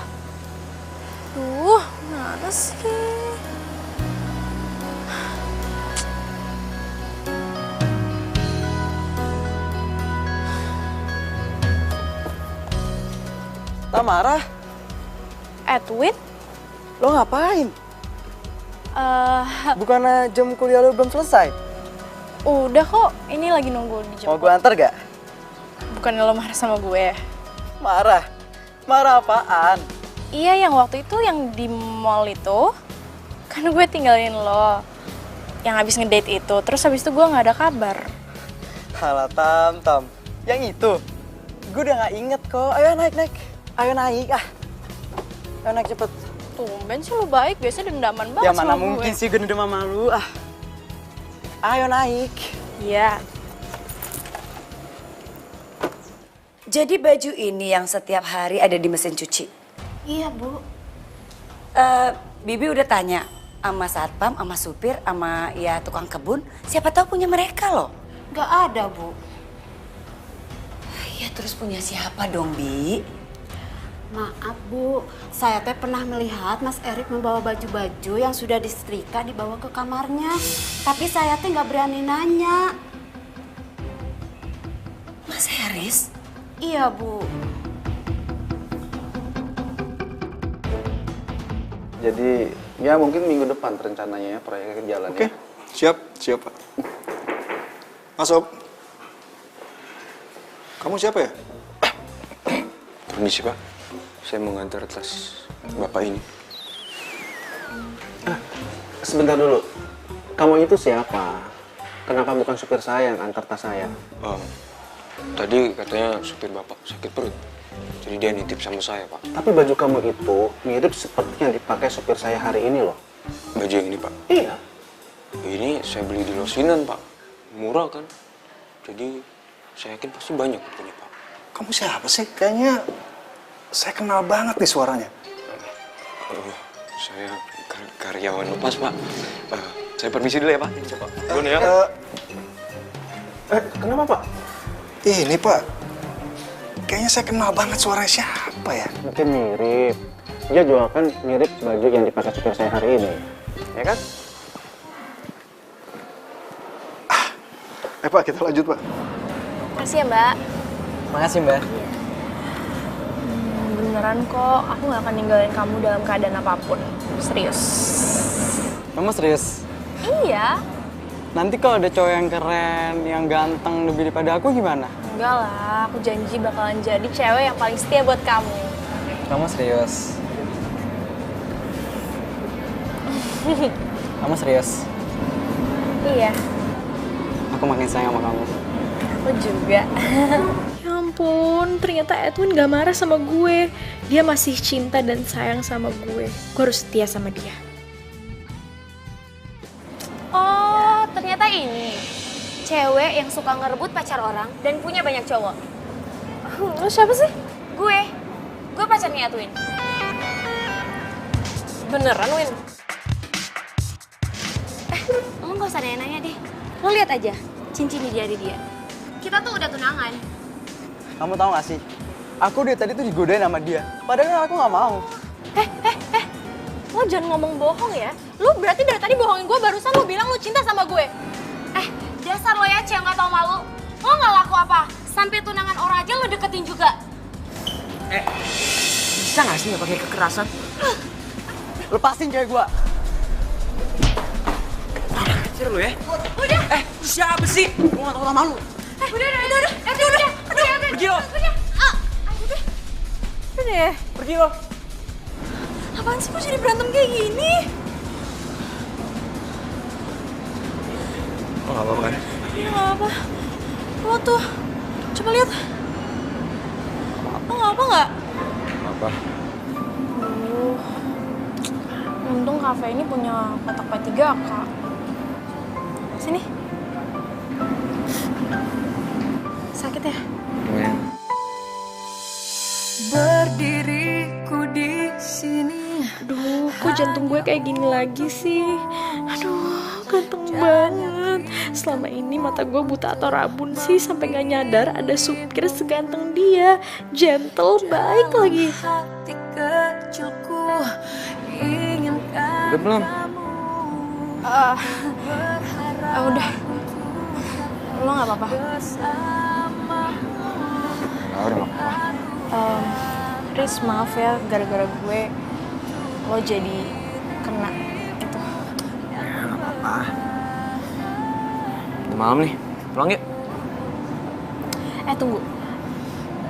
Duh, mana sih? Tamara? Edwin? Lo ngapain? Bukannya jam kuliah lo belum selesai? Udah kok, ini lagi nunggu di jam. Mau gue antar gak? Bukannya lo marah sama gue? Marah? Marah apaan? Iya, yang waktu itu yang di mall itu. Kan gue tinggalin lo. Yang habis ngedate itu, terus habis itu gue gak ada kabar. Halah Tam. Yang itu? Gue udah gak inget kok. Ayo naik. Ayo naik ah. Ayo naik cepet. Tumben sih lo baik, biasanya dendaman banget Ya sama mana mungkin gue. sih gue dendam sama lu ah. Ayo naik. Iya. Jadi baju ini yang setiap hari ada di mesin cuci? Iya bu. Bibi udah tanya sama satpam, sama supir, sama ya tukang kebun. Siapa tahu punya mereka loh. Gak ada bu. Ya terus punya siapa dong Bi? Maaf Bu, saya teh pernah melihat Mas Erik membawa baju-baju yang sudah disetrika dibawa ke kamarnya. Tapi saya teh nggak berani nanya. Mas Eris? Iya Bu. Jadi ya mungkin minggu depan rencananya ya proyeknya jalan. Oke, siap Pak. Masuk. Kamu siapa ya? Permisi, Pak. Saya mau ngantar tas Bapak ini. Sebentar dulu. Kamu itu siapa? Kenapa bukan supir saya yang antar tas saya? Tadi katanya supir bapak sakit perut. Jadi dia nitip sama saya, Pak. Tapi baju kamu itu mirip seperti yang dipakai supir saya hari ini loh. Baju yang ini, Pak? Iya. Ini saya beli di Losinan, Pak. Murah kan? Jadi saya yakin pasti banyak yang punya, Pak. Kamu siapa sih? Kayaknya saya kenal banget nih suaranya. Saya karyawan lepas, Pak. Saya permisi dulu ya, Pak. Coba. Gun ya. Kenapa, Pak? Ini, Pak. Kayaknya saya kenal banget suaranya siapa ya? Mungkin mirip. Dia juga kan mirip baju yang dipakai supir saya hari ini. Ya kan? Pak, kita lanjut, Pak. Makasih ya, Mbak. Makasih, Mbak. Beneran kok, aku gak akan ninggalin kamu dalam keadaan apapun. Serius. Kamu serius? Iya. Nanti kalau ada cowok yang keren, yang ganteng lebih daripada aku gimana? Enggak lah, aku janji bakalan jadi cewek yang paling setia buat kamu. Kamu serius? Kamu serius? Iya. Aku makin sayang sama kamu. Aku juga. Ya ampun, ternyata Edwin gak marah sama gue. Dia masih cinta dan sayang sama gue. Gue harus setia sama dia. Oh, ternyata ini cewek yang suka ngerebut pacar orang dan punya banyak cowok. Lo siapa sih? Gue pacarnya Edwin. Beneran, Win? Emang gak usah nanya-nanya deh. Lo lihat aja cincin di jari dia. Kita tuh udah tunangan. Kamu tahu gak sih? Aku dari tadi tuh digodain sama dia. Padahal aku gak mau. Lo jangan ngomong bohong ya. Lo berarti dari tadi bohongin gue, barusan lo bilang lo cinta sama gue. Dasar lo ya, Ci, yang gak tau malu. Lo gak laku apa? Sampai tunangan orang aja lo deketin juga. Bisa gak sih gak pakai kekerasan? Lepasin cewek gua. Kecil lu ya? Udah. Siapa sih? Gua gak tau sama lu. Udah. Aduh. Pergi lo. Udah deh. Pergi lo. Apaan sih kok jadi berantem kayak gini? Oh, gak apa-apa kan? Ya gak apa. Lo tuh, coba lihat. Lo gak apa gak? Apa? Untung kafe ini punya kotak P3K. Sini. Sakit ya? Lumayan. Berdiriku di sini. Aduh, kok jantung gue kayak gini lagi sih? Aduh, ganteng banget. Selama ini mata gue buta atau rabun sih sampai gak nyadar ada supir seganteng dia. Gentle, baik lagi. Hati kecilku inginkan. Udah belum? Udah. Lo gak apa-apa? Udah gak apa-apa. Riz, maaf ya, gara-gara gue lo jadi kena itu. Ya gak apa-apa. Udah malam nih, pulang yuk. Tunggu.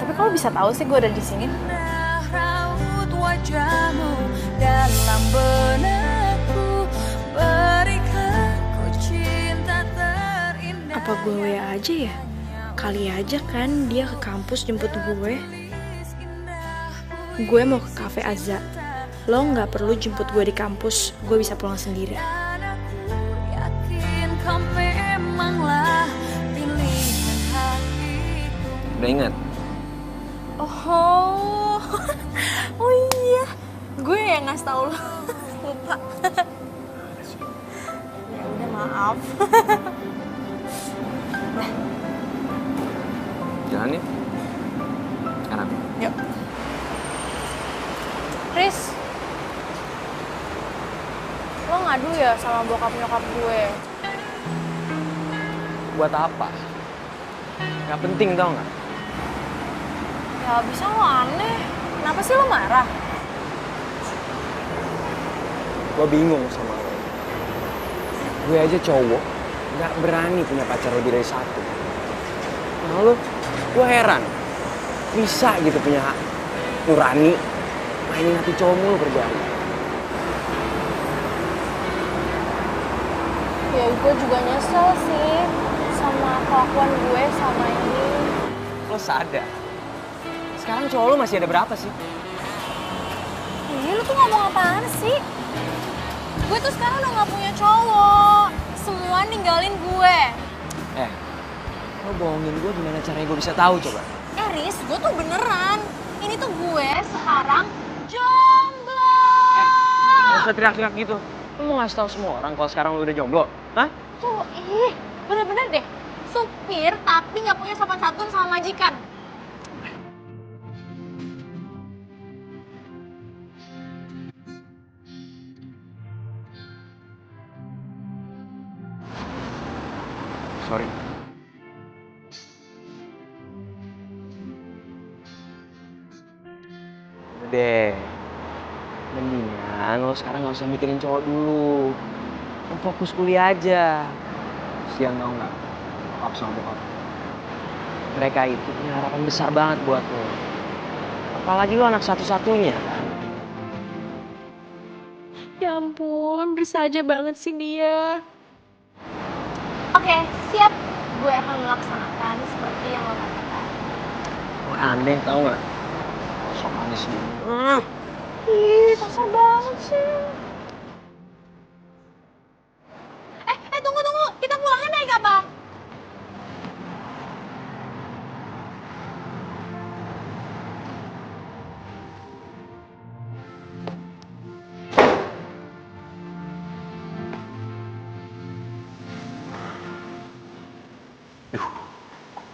Tapi kalau bisa tahu sih gue ada di sini. Raut wajahmu dalam benakku, berikan ku cinta terindah. Apa gue WA aja ya? Kali aja kan dia ke kampus jemput gue. Gue mau ke cafe Azza. Lo nggak perlu jemput gue di kampus. Gue bisa pulang sendiri. Yakin kau memanglah pilihan hatiku. Udah ingat? Oh iya. Gue yang ngasih tau lo. Lupa. Ya udah, maaf. Jalan yuk. Sekarang. Yuk. Riz, lo ngadu ya sama bokap nyokap gue? Buat apa? Gak penting tau gak? Ya bisa, lo aneh. Kenapa sih lo marah? Gue bingung sama lo. Gue aja cowok, gak berani punya pacar lebih dari satu. Nah lo, gue heran. Bisa gitu punya nurani, mainin hati cowok mulu kerjaan. Ya gue juga nyesel sih sama kelakuan gue sama ini. Lo sadar? Sekarang cowok lo masih ada berapa sih? Lu tuh ngomong apaan sih? Gue tuh sekarang udah gak punya cowok. Semua ninggalin gue. Lo bohongin gue gimana caranya gue bisa tahu coba? Riz, gue tuh beneran. Ini tuh gue sekarang jomblo. Gak usah teriak-teriak gitu. Lo mau ngasih tahu semua orang kalau sekarang lo udah jomblo? Hah? Tuh, bener-bener deh. Supir tapi gak punya sopan santun sama majikan. Sorry. Udah deh. Mendingan lo sekarang gak usah mikirin cowok dulu. Lo fokus kuliah aja. Sian tau gak? Bokap sama bokap. Mereka itu punya harapan besar banget buat lo. Apalagi lo anak satu-satunya. Ya ampun, bersahaja banget sih dia. Oke, siap. Gue akan melaksanakan seperti yang lo katakan. Lo aneh tau gak? Sok manis gitu. Ih, kasar banget sih. Tunggu. Kita pulangnya naik apa?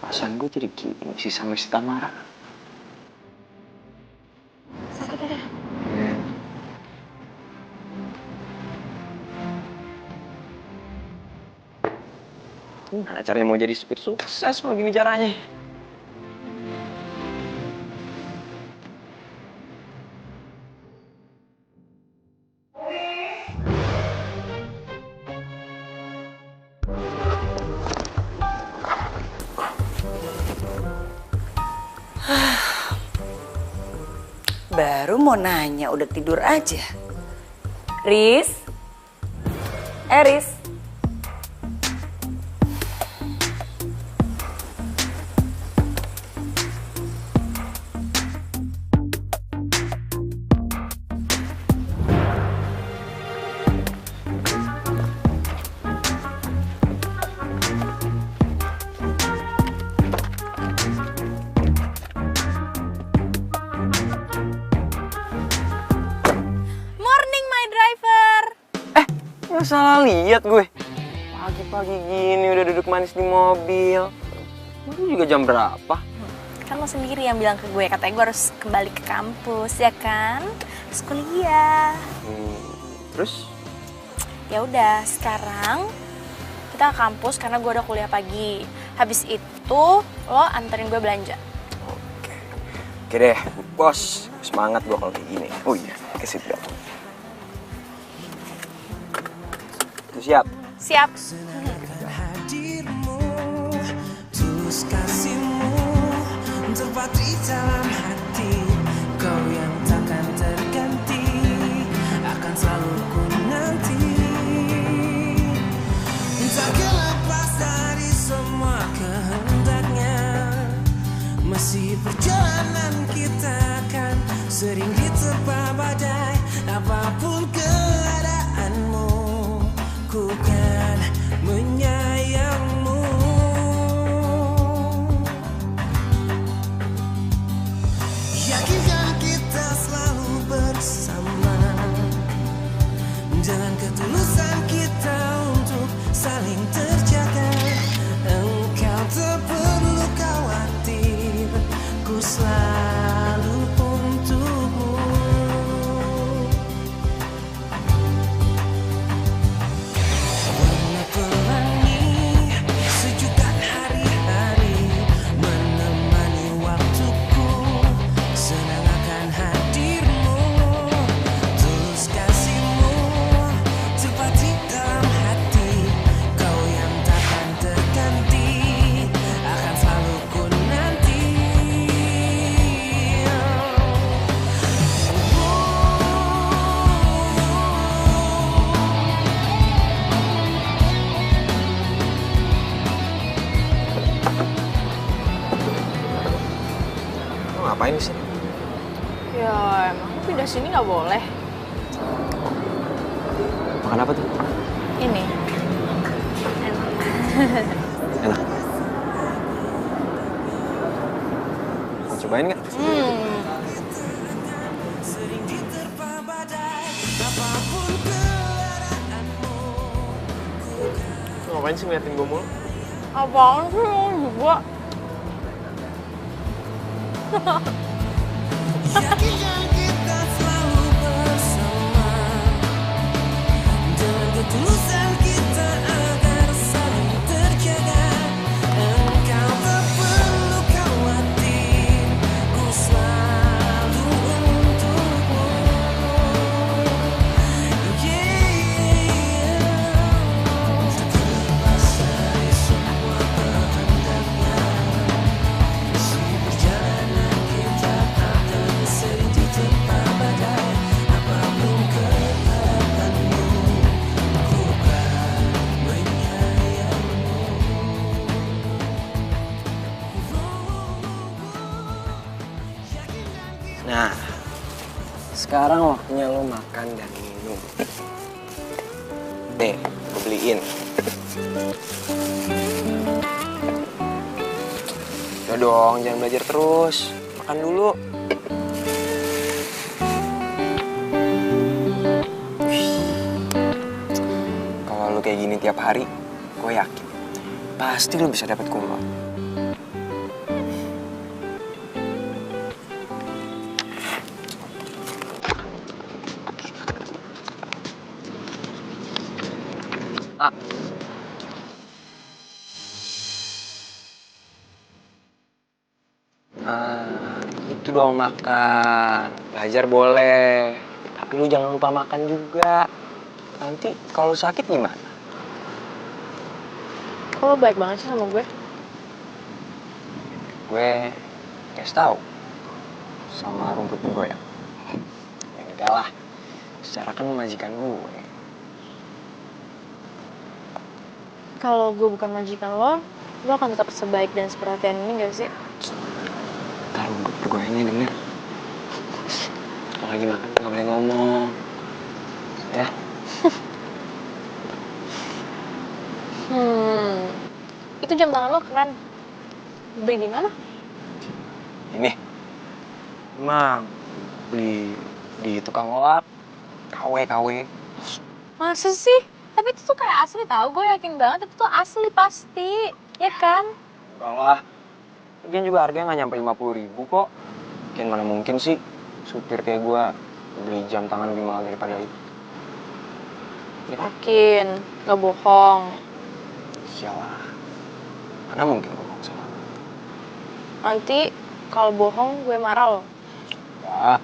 Perasaan gue jadi gini sih sama si Tamara. Sakit ya? Gimana caranya mau jadi supir sukses mau gini caranya? Baru mau nanya, udah tidur aja. Riz? Riz? Salah lihat gue. Pagi-pagi gini udah duduk manis di mobil. Baru juga jam berapa? Kan lo sendiri yang bilang ke gue, katanya gue harus kembali ke kampus, ya kan? Terus kuliah. Terus? Ya udah, sekarang kita ke kampus karena gue udah kuliah pagi. Habis itu lo anterin gue belanja. Oke deh, bos. Semangat gue kalau kayak gini. Oh iya, ke seatbelt. Siap? Siap. Tulus kasihmu terpatri dalam hati, kau yang takkan terganti, akan selalu ku nanti. Takkan lepas dari semua kehendaknya, masih perjalanan kita akan sering diterpa badai. Apapun keadaanmu, ku kan menyayangmu. Yakinkan kita selalu bersama, jalan ketulusan kita untuk saling terjaga. Engkau tak perlu khawatir, ku selalu untukmu. ngapain di sini? Ya emang pindah sini nggak boleh. Makan apa tuh? Ini. Enak. Mau cobain nggak? Ngapain sih ngeliatin gue mulu? Apaan sih lo juga? Yakinkan kita selalu bersama dengan ketulusan kita agar saling terjaga. Engkau tak perlu khawatir, ku selalu untukmu. Terlepas dari semua kehendaknya, isi perjalanan kita akan sering diterpa badai. Apapun keharapanmu, ku akan menyayangimu. Nah, sekarang waktunya lo makan dan minum. Nih, gue beliin. Udah dong, jangan belajar terus. Makan dulu. Kalau lo kayak gini tiap hari, gue yakin pasti lo bisa dapet kumlot. Itu dong makan. Belajar boleh, tapi lu jangan lupa makan juga. Nanti kalau sakit gimana? Kok lo baik banget sih sama gue? Gue kasih tahu sama rumput bergoyang. Ya enggak lah, secara kan majikan gue. Kalau gue bukan majikan lo akan tetap sebaik dan seperhatian ini gak sih? Ntar rumput bergoyangnya denger. Kalau lagi makan nggak boleh ngomong, ya? Itu jam tangan lo keren. Beli di mana? Ini, emang beli di tukang loak, KW. Masa sih? Tapi itu tuh kayak asli tau, gue yakin banget itu tuh asli pasti, ya kan? Enggak lah, lagian juga harganya nggak nyampe 50.000 kok. Mungkin mana mungkin sih supir kayak gue beli jam tangan lebih mahal daripada itu. Yakin, gak bohong. Sialah, mana mungkin gue bohong sama lo. Nanti kalau bohong gue marah lo. Wah,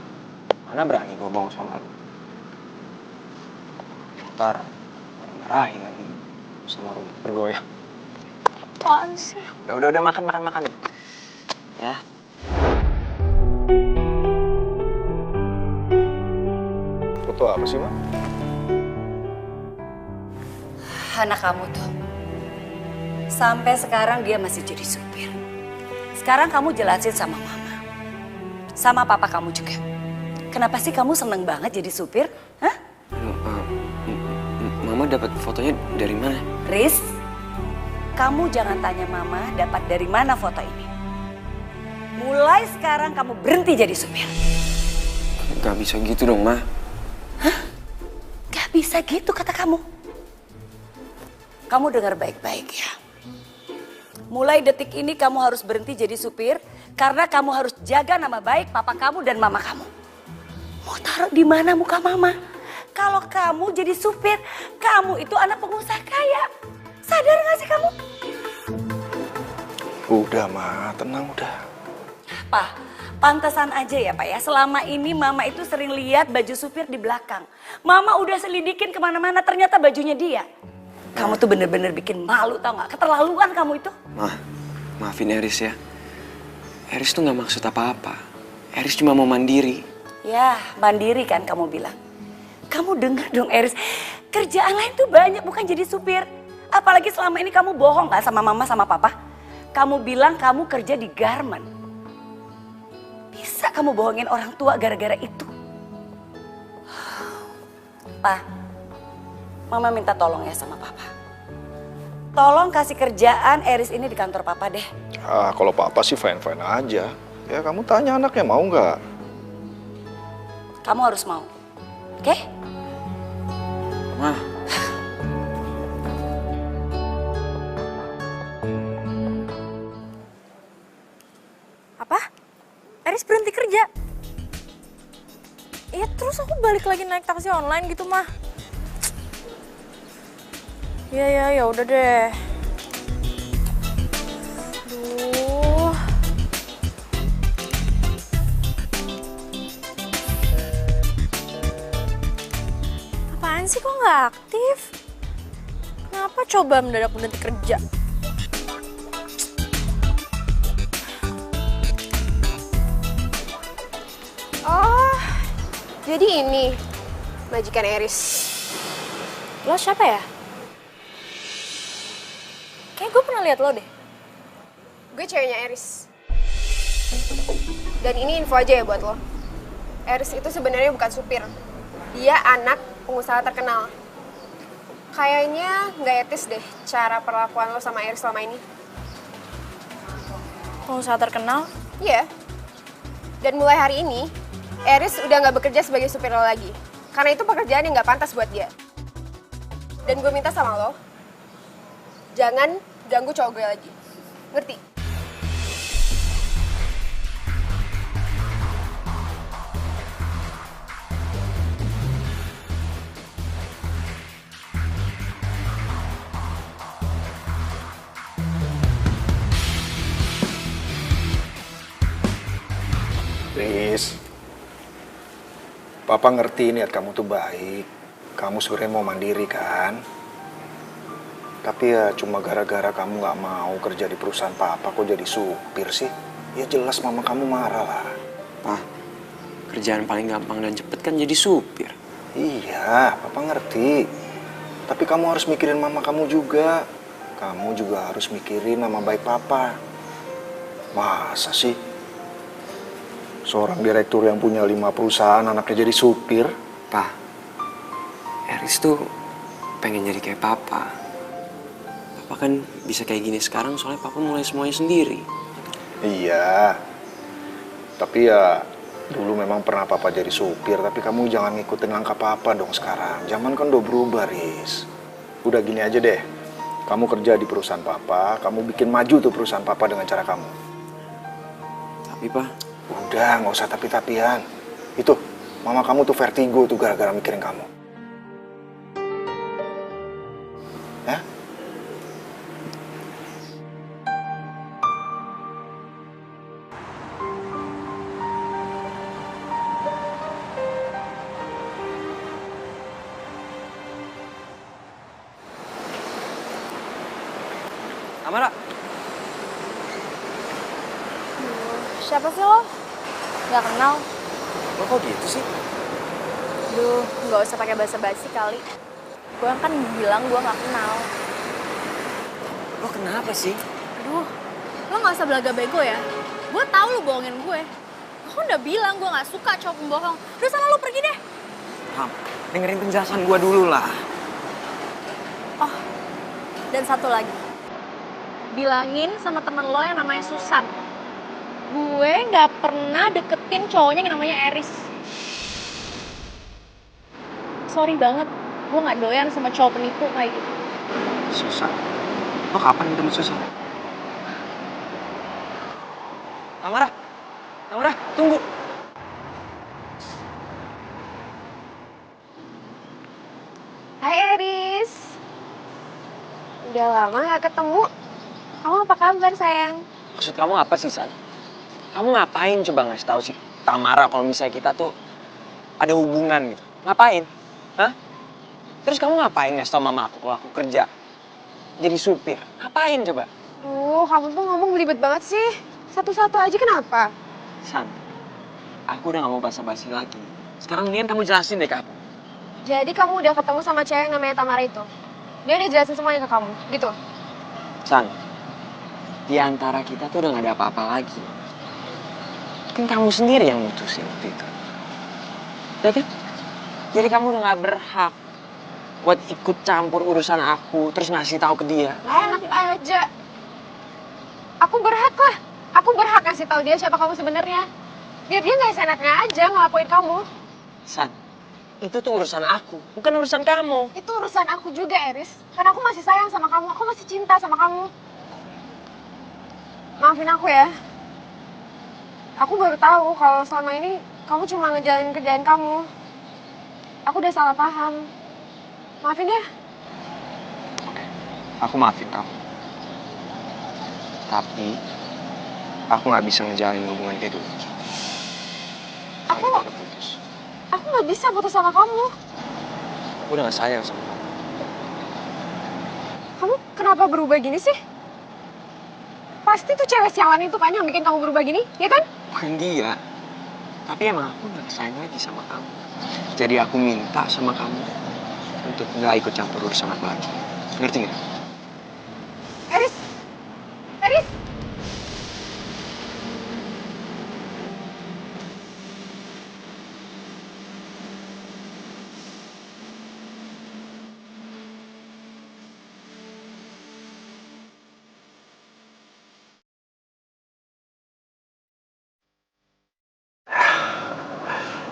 mana berani gue bohong sama lo. Ntar marahin lagi sama rumput bergoyang. Apaan sih? Udah makan. Ya. Foto apa sih, Ma? Anak kamu tuh, sampai sekarang dia masih jadi supir. Sekarang kamu jelasin sama mama, sama papa kamu juga. Kenapa sih kamu seneng banget jadi supir? Hah? Mama dapat fotonya dari mana? Riz, kamu jangan tanya mama dapat dari mana foto ini. Mulai sekarang kamu berhenti jadi supir. Gak bisa gitu dong, Ma. Hah? Gak bisa gitu kata kamu. Kamu dengar baik-baik ya. Mulai detik ini kamu harus berhenti jadi supir karena kamu harus jaga nama baik papa kamu dan mama kamu. Mau taruh di mana muka mama? Kalau kamu jadi supir, kamu itu anak pengusaha kaya. Sadar gak sih kamu? Udah, Ma. Tenang udah. Pak, pantesan aja ya Pak ya. Selama ini mama itu sering lihat baju supir di belakang. Mama udah selidikin kemana-mana, ternyata bajunya dia. Kamu tuh bener-bener bikin malu tau gak? Keterlaluan kamu itu. Maafin Eris ya. Eris tuh gak maksud apa-apa. Eris cuma mau mandiri. Ya, mandiri kan kamu bilang. Kamu denger dong Eris, kerjaan lain tuh banyak bukan jadi supir. Apalagi selama ini kamu bohong kan sama mama sama papa. Kamu bilang kamu kerja di garment. Bisa bisa kamu bohongin orang tua gara-gara itu? Pa, Mama minta tolong ya sama Papa. Tolong kasih kerjaan Eris ini di kantor Papa deh. Ah, kalau Papa sih fine-fine aja. Ya kamu tanya anaknya mau nggak? Kamu harus mau, oke? Mah. Apa? Eris berhenti kerja? Iya, terus aku balik lagi naik taksi online gitu, mah. Ya udah deh. Aduh. Apaan sih kok nggak aktif? Kenapa coba mendadak berhenti kerja? Oh, jadi ini majikan Eris. Lo siapa ya? Kayaknya gue pernah lihat lo deh. Gue ceweknya Eris. Dan ini info aja ya buat lo. Eris itu sebenarnya bukan supir. Dia anak pengusaha terkenal. Kayaknya nggak etis deh cara perlakuan lo sama Eris selama ini. Pengusaha terkenal? Iya. Dan mulai hari ini, Eris udah nggak bekerja sebagai supir lo lagi. Karena itu pekerjaan yang nggak pantas buat dia. Dan gue minta sama lo, jangan ganggu cowok gue lagi. Ngerti? Riz, Papa ngerti niat kamu tuh baik. Kamu sebenarnya mau mandiri kan? Tapi ya cuma gara-gara kamu nggak mau kerja di perusahaan Papa kok jadi supir sih? Ya jelas mama kamu marah lah. Pak, kerjaan paling gampang dan cepet kan jadi supir. Iya, Papa ngerti. Tapi kamu harus mikirin mama kamu juga. Kamu juga harus mikirin nama baik Papa. Masa sih? Seorang direktur yang punya 5 perusahaan anaknya jadi supir? Pak, Eris tuh pengen jadi kayak Papa. Papa kan bisa kayak gini sekarang soalnya Papa mulai semuanya sendiri. Iya. Tapi ya dulu memang pernah Papa jadi supir, tapi kamu jangan ngikutin langkah Papa dong sekarang. Zaman kan udah berubah, Riz. Udah gini aja deh. Kamu kerja di perusahaan Papa, kamu bikin maju tuh perusahaan Papa dengan cara kamu. Tapi Pak, udah, nggak usah tapi-tapian. Itu, mama kamu tuh vertigo tuh gara-gara mikirin kamu. Ya? Amara. Siapa sih lo? Gak kenal. Lo kok gitu sih? Duh, gak usah pakai basa-basi kali. Gue kan bilang gue gak kenal. Lo kenapa sih? Aduh, lo gak usah belaga bego ya. Gue tahu lo bohongin gue. Gue udah bilang gue gak suka cowok pembohong. Udah sana lo pergi deh. Ham, dengerin penjelasan gue dulu lah. Oh, dan satu lagi. Bilangin sama temen lo yang namanya Susan. Gue gak pernah deketin cowoknya yang namanya Eris. Sorry banget, gue gak doyan sama cowok penipu kayak gitu. Susah. Lo kapan ketemu Susah? Amara, Amara, tunggu. Hai Eris. Udah lama gak ketemu. Kamu apa kabar sayang? Maksud kamu apa sih, San? Kamu ngapain coba ngasih tahu si Tamara kalau misalnya kita tuh ada hubungan gitu? Ngapain? Hah? Terus kamu ngapain ngasih tau mama aku kalau aku kerja jadi supir? Ngapain coba? Kamu tuh ngomong belibet banget sih. Satu-satu aja kenapa? San, aku udah gak mau basa-basi lagi. Sekarang mendingan kamu jelasin deh ke aku. Jadi kamu udah ketemu sama cewek yang namanya Tamara itu? Dia udah jelasin semuanya ke kamu, gitu? San, di antara kita tuh udah gak ada apa-apa lagi. Kan kamu sendiri yang mutusin waktu itu. Ya kan? Jadi kamu udah gak berhak buat ikut campur urusan aku, terus ngasih tahu ke dia. Enak aja. Aku berhak lah. Aku berhak ngasih tahu dia siapa kamu sebenarnya. Biar dia nggak senaknya aja ngelapoin kamu. San, itu tuh urusan aku, bukan urusan kamu. Itu urusan aku juga, Eris. Karena aku masih sayang sama kamu. Aku masih cinta sama kamu. Maafin aku ya. Aku baru tahu kalau selama ini kamu cuma ngejalanin kerjaan kamu. Aku udah salah paham. Maafin ya. Aku maafin kamu. Tapi, aku nggak bisa ngejalanin hubungan kayak dulu. Aku nggak bisa putus sama kamu. Aku udah gak sayang sama kamu. Kamu kenapa berubah gini sih? Pasti tuh cewek sialan itu kan yang bikin kamu berubah gini, ya kan? Bukan dia. Tapi emang aku gak sayang lagi sama kamu. Jadi aku minta sama kamu untuk gak ikut campur urusan aku lagi. Ngerti gak? Eris! Eris!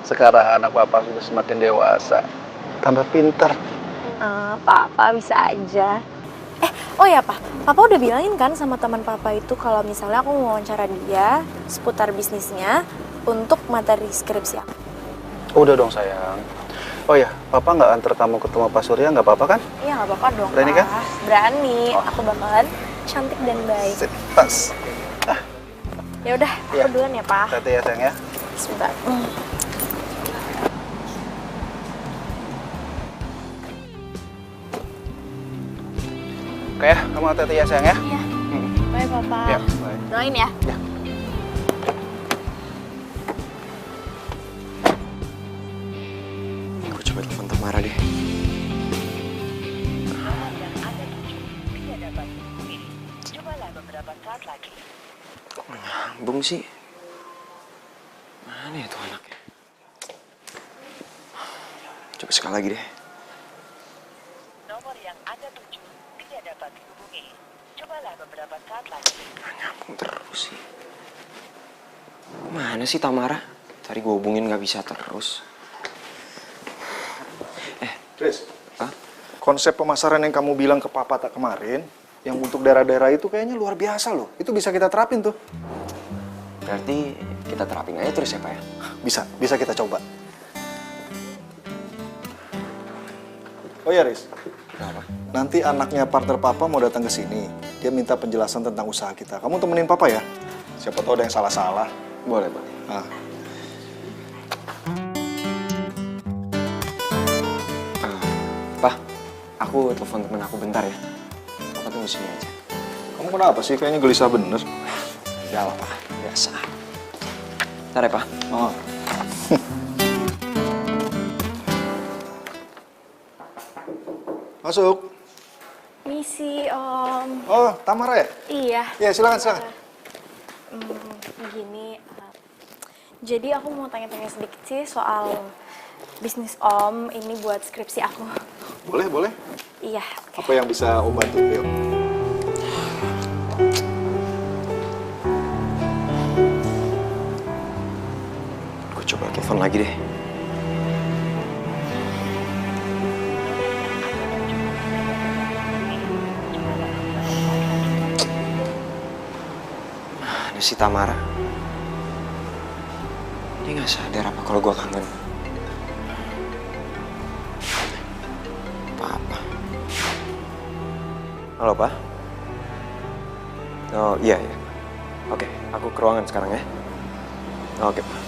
Sekarang anak papa sudah semakin dewasa, tambah pintar. Papa bisa aja. Oh ya Pak, Papa udah bilangin kan sama teman Papa itu kalau misalnya aku mau wawancara dia seputar bisnisnya untuk materi skripsi aku. Udah dong sayang. Oh ya, papa nggak antar kamu ketemu Pak Surya, nggak apa-apa kan? Iya nggak apa-apa dong. Berani kan? Berani. Aku bakalan cantik dan baik. Pas. Ya udah, aku duluan ya Pak. Hati-hati ya sayang ya. Sebentar. Oke ya, kamu hati-hati ya sayang ya. Iya. Bye Papa. Ya, bye. Doain ya. Ya. Gue coba telepon Tamara deh. Kok nggak nyambung sih? Mana ya tuh anaknya? Coba sekali lagi deh. Nomor yang Anda tuju tidak dapat dihubungi. Cobalah beberapa saat lagi. Nggak nyambung terus sih. Mana sih Tamara? Tadi gue hubungin nggak bisa terus. Chris, konsep pemasaran yang kamu bilang ke papa tak kemarin, yang untuk daerah-daerah itu kayaknya luar biasa loh. Itu bisa kita terapin tuh. Berarti kita terapin aja terus ya Pak ya? Bisa kita coba. Oh ya Riz, nanti anaknya partner papa mau datang ke sini. Dia minta penjelasan tentang usaha kita. Kamu temenin papa ya. Siapa tahu ada yang salah-salah. Boleh, boleh. Nah. Pak, aku telepon temen aku bentar ya. Papa tunggu sini aja. Kamu kenapa sih? Kayaknya gelisah bener. Udah lah Pak, biasa. Bentar ya Pak. Oh. Masuk. Misi Om. Oh, Tamara ya? Iya. Ya, silakan. Begini, jadi aku mau tanya-tanya sedikit sih soal bisnis Om ini buat skripsi aku. Boleh. Iya. Apa yang bisa Om bantu? Yuk. Gue coba telepon lagi deh. Mana si Tamara? Dia nggak sadar apa kalau gue kangen. Papa. Halo, Pak. Oh, iya. Oke, aku ke ruangan sekarang ya. Oke, Pak.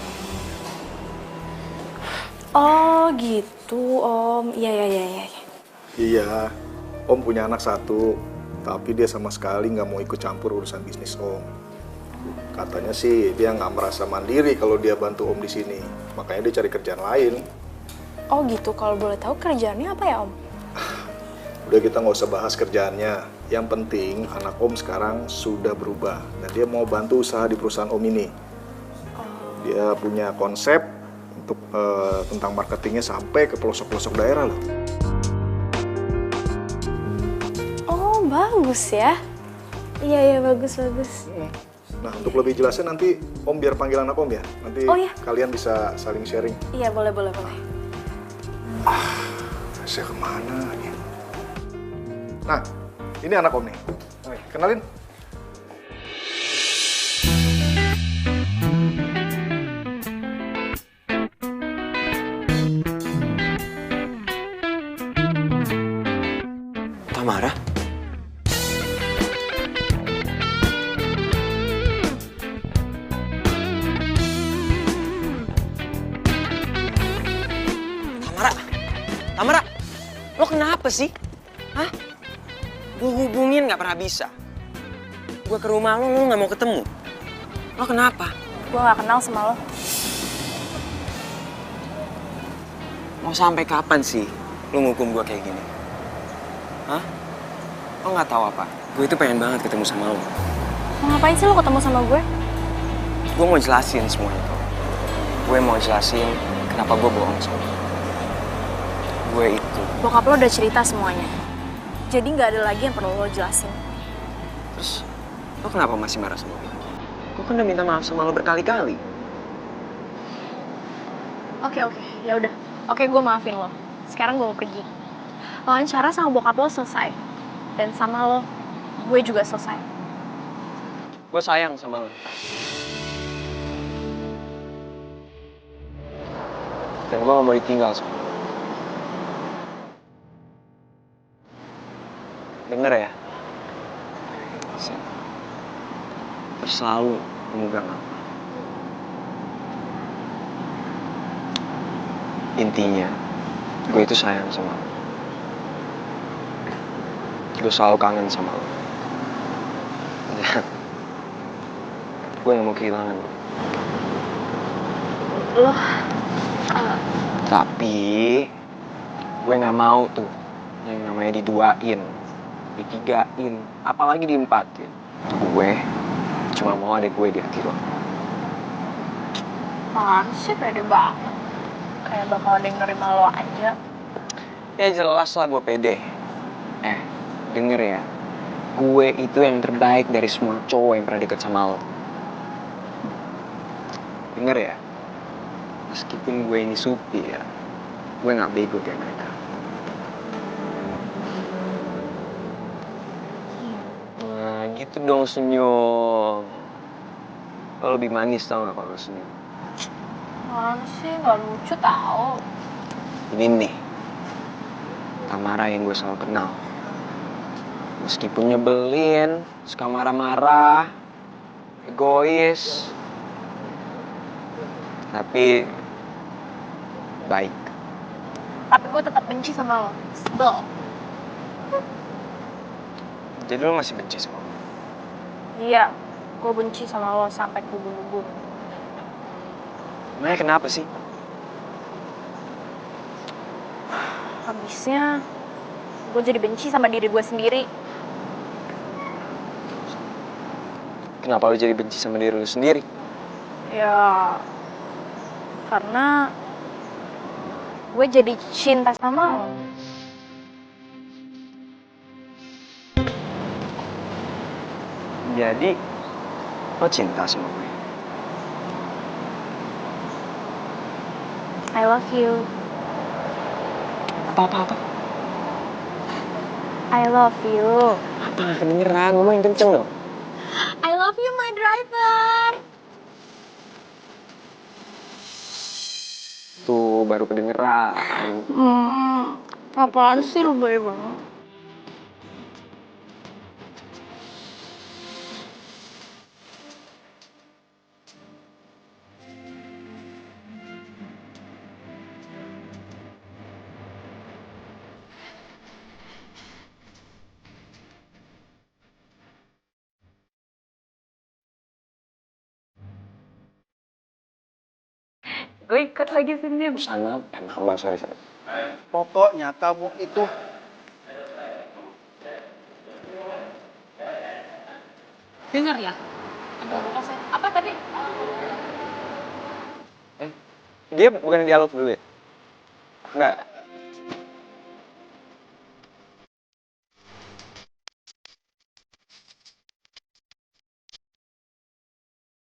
Oh gitu Om, iya. Iya, Om punya anak satu, tapi dia sama sekali nggak mau ikut campur urusan bisnis Om. Katanya sih dia nggak merasa mandiri kalau dia bantu Om di sini, makanya dia cari kerjaan lain. Oh gitu, kalau boleh tahu kerjaannya apa ya Om? Udah kita nggak usah bahas kerjaannya. Yang penting anak Om sekarang sudah berubah dan dia mau bantu usaha di perusahaan Om ini. Dia punya konsep untuk tentang marketingnya sampai ke pelosok-pelosok daerah loh. Oh, bagus ya. Iya, bagus. Nah, untuk lebih jelasnya nanti Om biar panggil anak Om ya. Nanti kalian bisa saling sharing. Iya, boleh. Saya kemana lagi? Nah, ini anak Om nih. Kenalin. Tamara? Tamara, lo kenapa sih? Hah? Gue hubungin gak pernah bisa. Gue ke rumah lo gak mau ketemu. Lo kenapa? Gue gak kenal sama lo. Mau sampai kapan sih lo ngukum gue kayak gini? Hah? Lo gak tahu apa? Gue itu pengen banget ketemu sama lo. Ngapain sih lo ketemu sama gue? Gue mau jelasin semua itu. Gue mau jelasin kenapa gue bohong sama lo. Gue itu. Bokap lo udah cerita semuanya. Jadi nggak ada lagi yang perlu lo jelasin. Terus, lo kenapa masih marah sama gue? Gue kan udah minta maaf sama lo berkali-kali. Oke, ya udah. Oke, gue maafin lo. Sekarang gue mau pergi. Wawancara sama bokap lo selesai. Dan sama lo, gue juga selesai. Gue sayang sama lo. Dan gue gak mau ditinggal sama lo. Denger ya? Selalu memegang apa. Intinya, gue itu sayang sama lo. Gue selalu kangen sama lo. Gue gak mau kehilangan lo. Tapi, gue gak mau tuh yang namanya diduain, ditigain, apalagi diempatin. Gue cuma mau ada gue di hati lo. Apaan sih, pede banget. Kayak bakal ada yang nerima lo aja. Ya jelas lah gue pede. Denger ya. Gue itu yang terbaik dari semua cowok yang pernah deket sama lo. Denger ya. Meskipun gue ini supir, gue gak bego kayak mereka. Nah gitu dong senyum. Lo lebih manis tau gak kalau senyum? Mana sih, gak lucu tau. Ini nih, Tamara yang gue selalu kenal. Meskipun nyebelin, suka marah-marah, egois, tapi baik. Tapi gue tetap benci sama lo. Sebel. Jadi lo masih benci sama gue? Iya, gue benci sama lo sampai kubur-kubur. Emangnya kenapa sih? Habisnya, gue jadi benci sama diri gue sendiri. Kenapa lo jadi benci sama diri lo sendiri? Ya, karena gue jadi cinta sama lo. Jadi, lo cinta sama gue? I love you. Apa-apa? I love you. Apa? Kedengeran, ngomong yang kenceng dong. I love you, my driver. Tuh, baru kedengeran. Apaan sih lo baik banget? Gue ikut lagi sini. Sana, emang sorry. Pokoknya kamu itu Dengar ya? Apa tadi? Dia bukan dialog dulu ya? Enggak,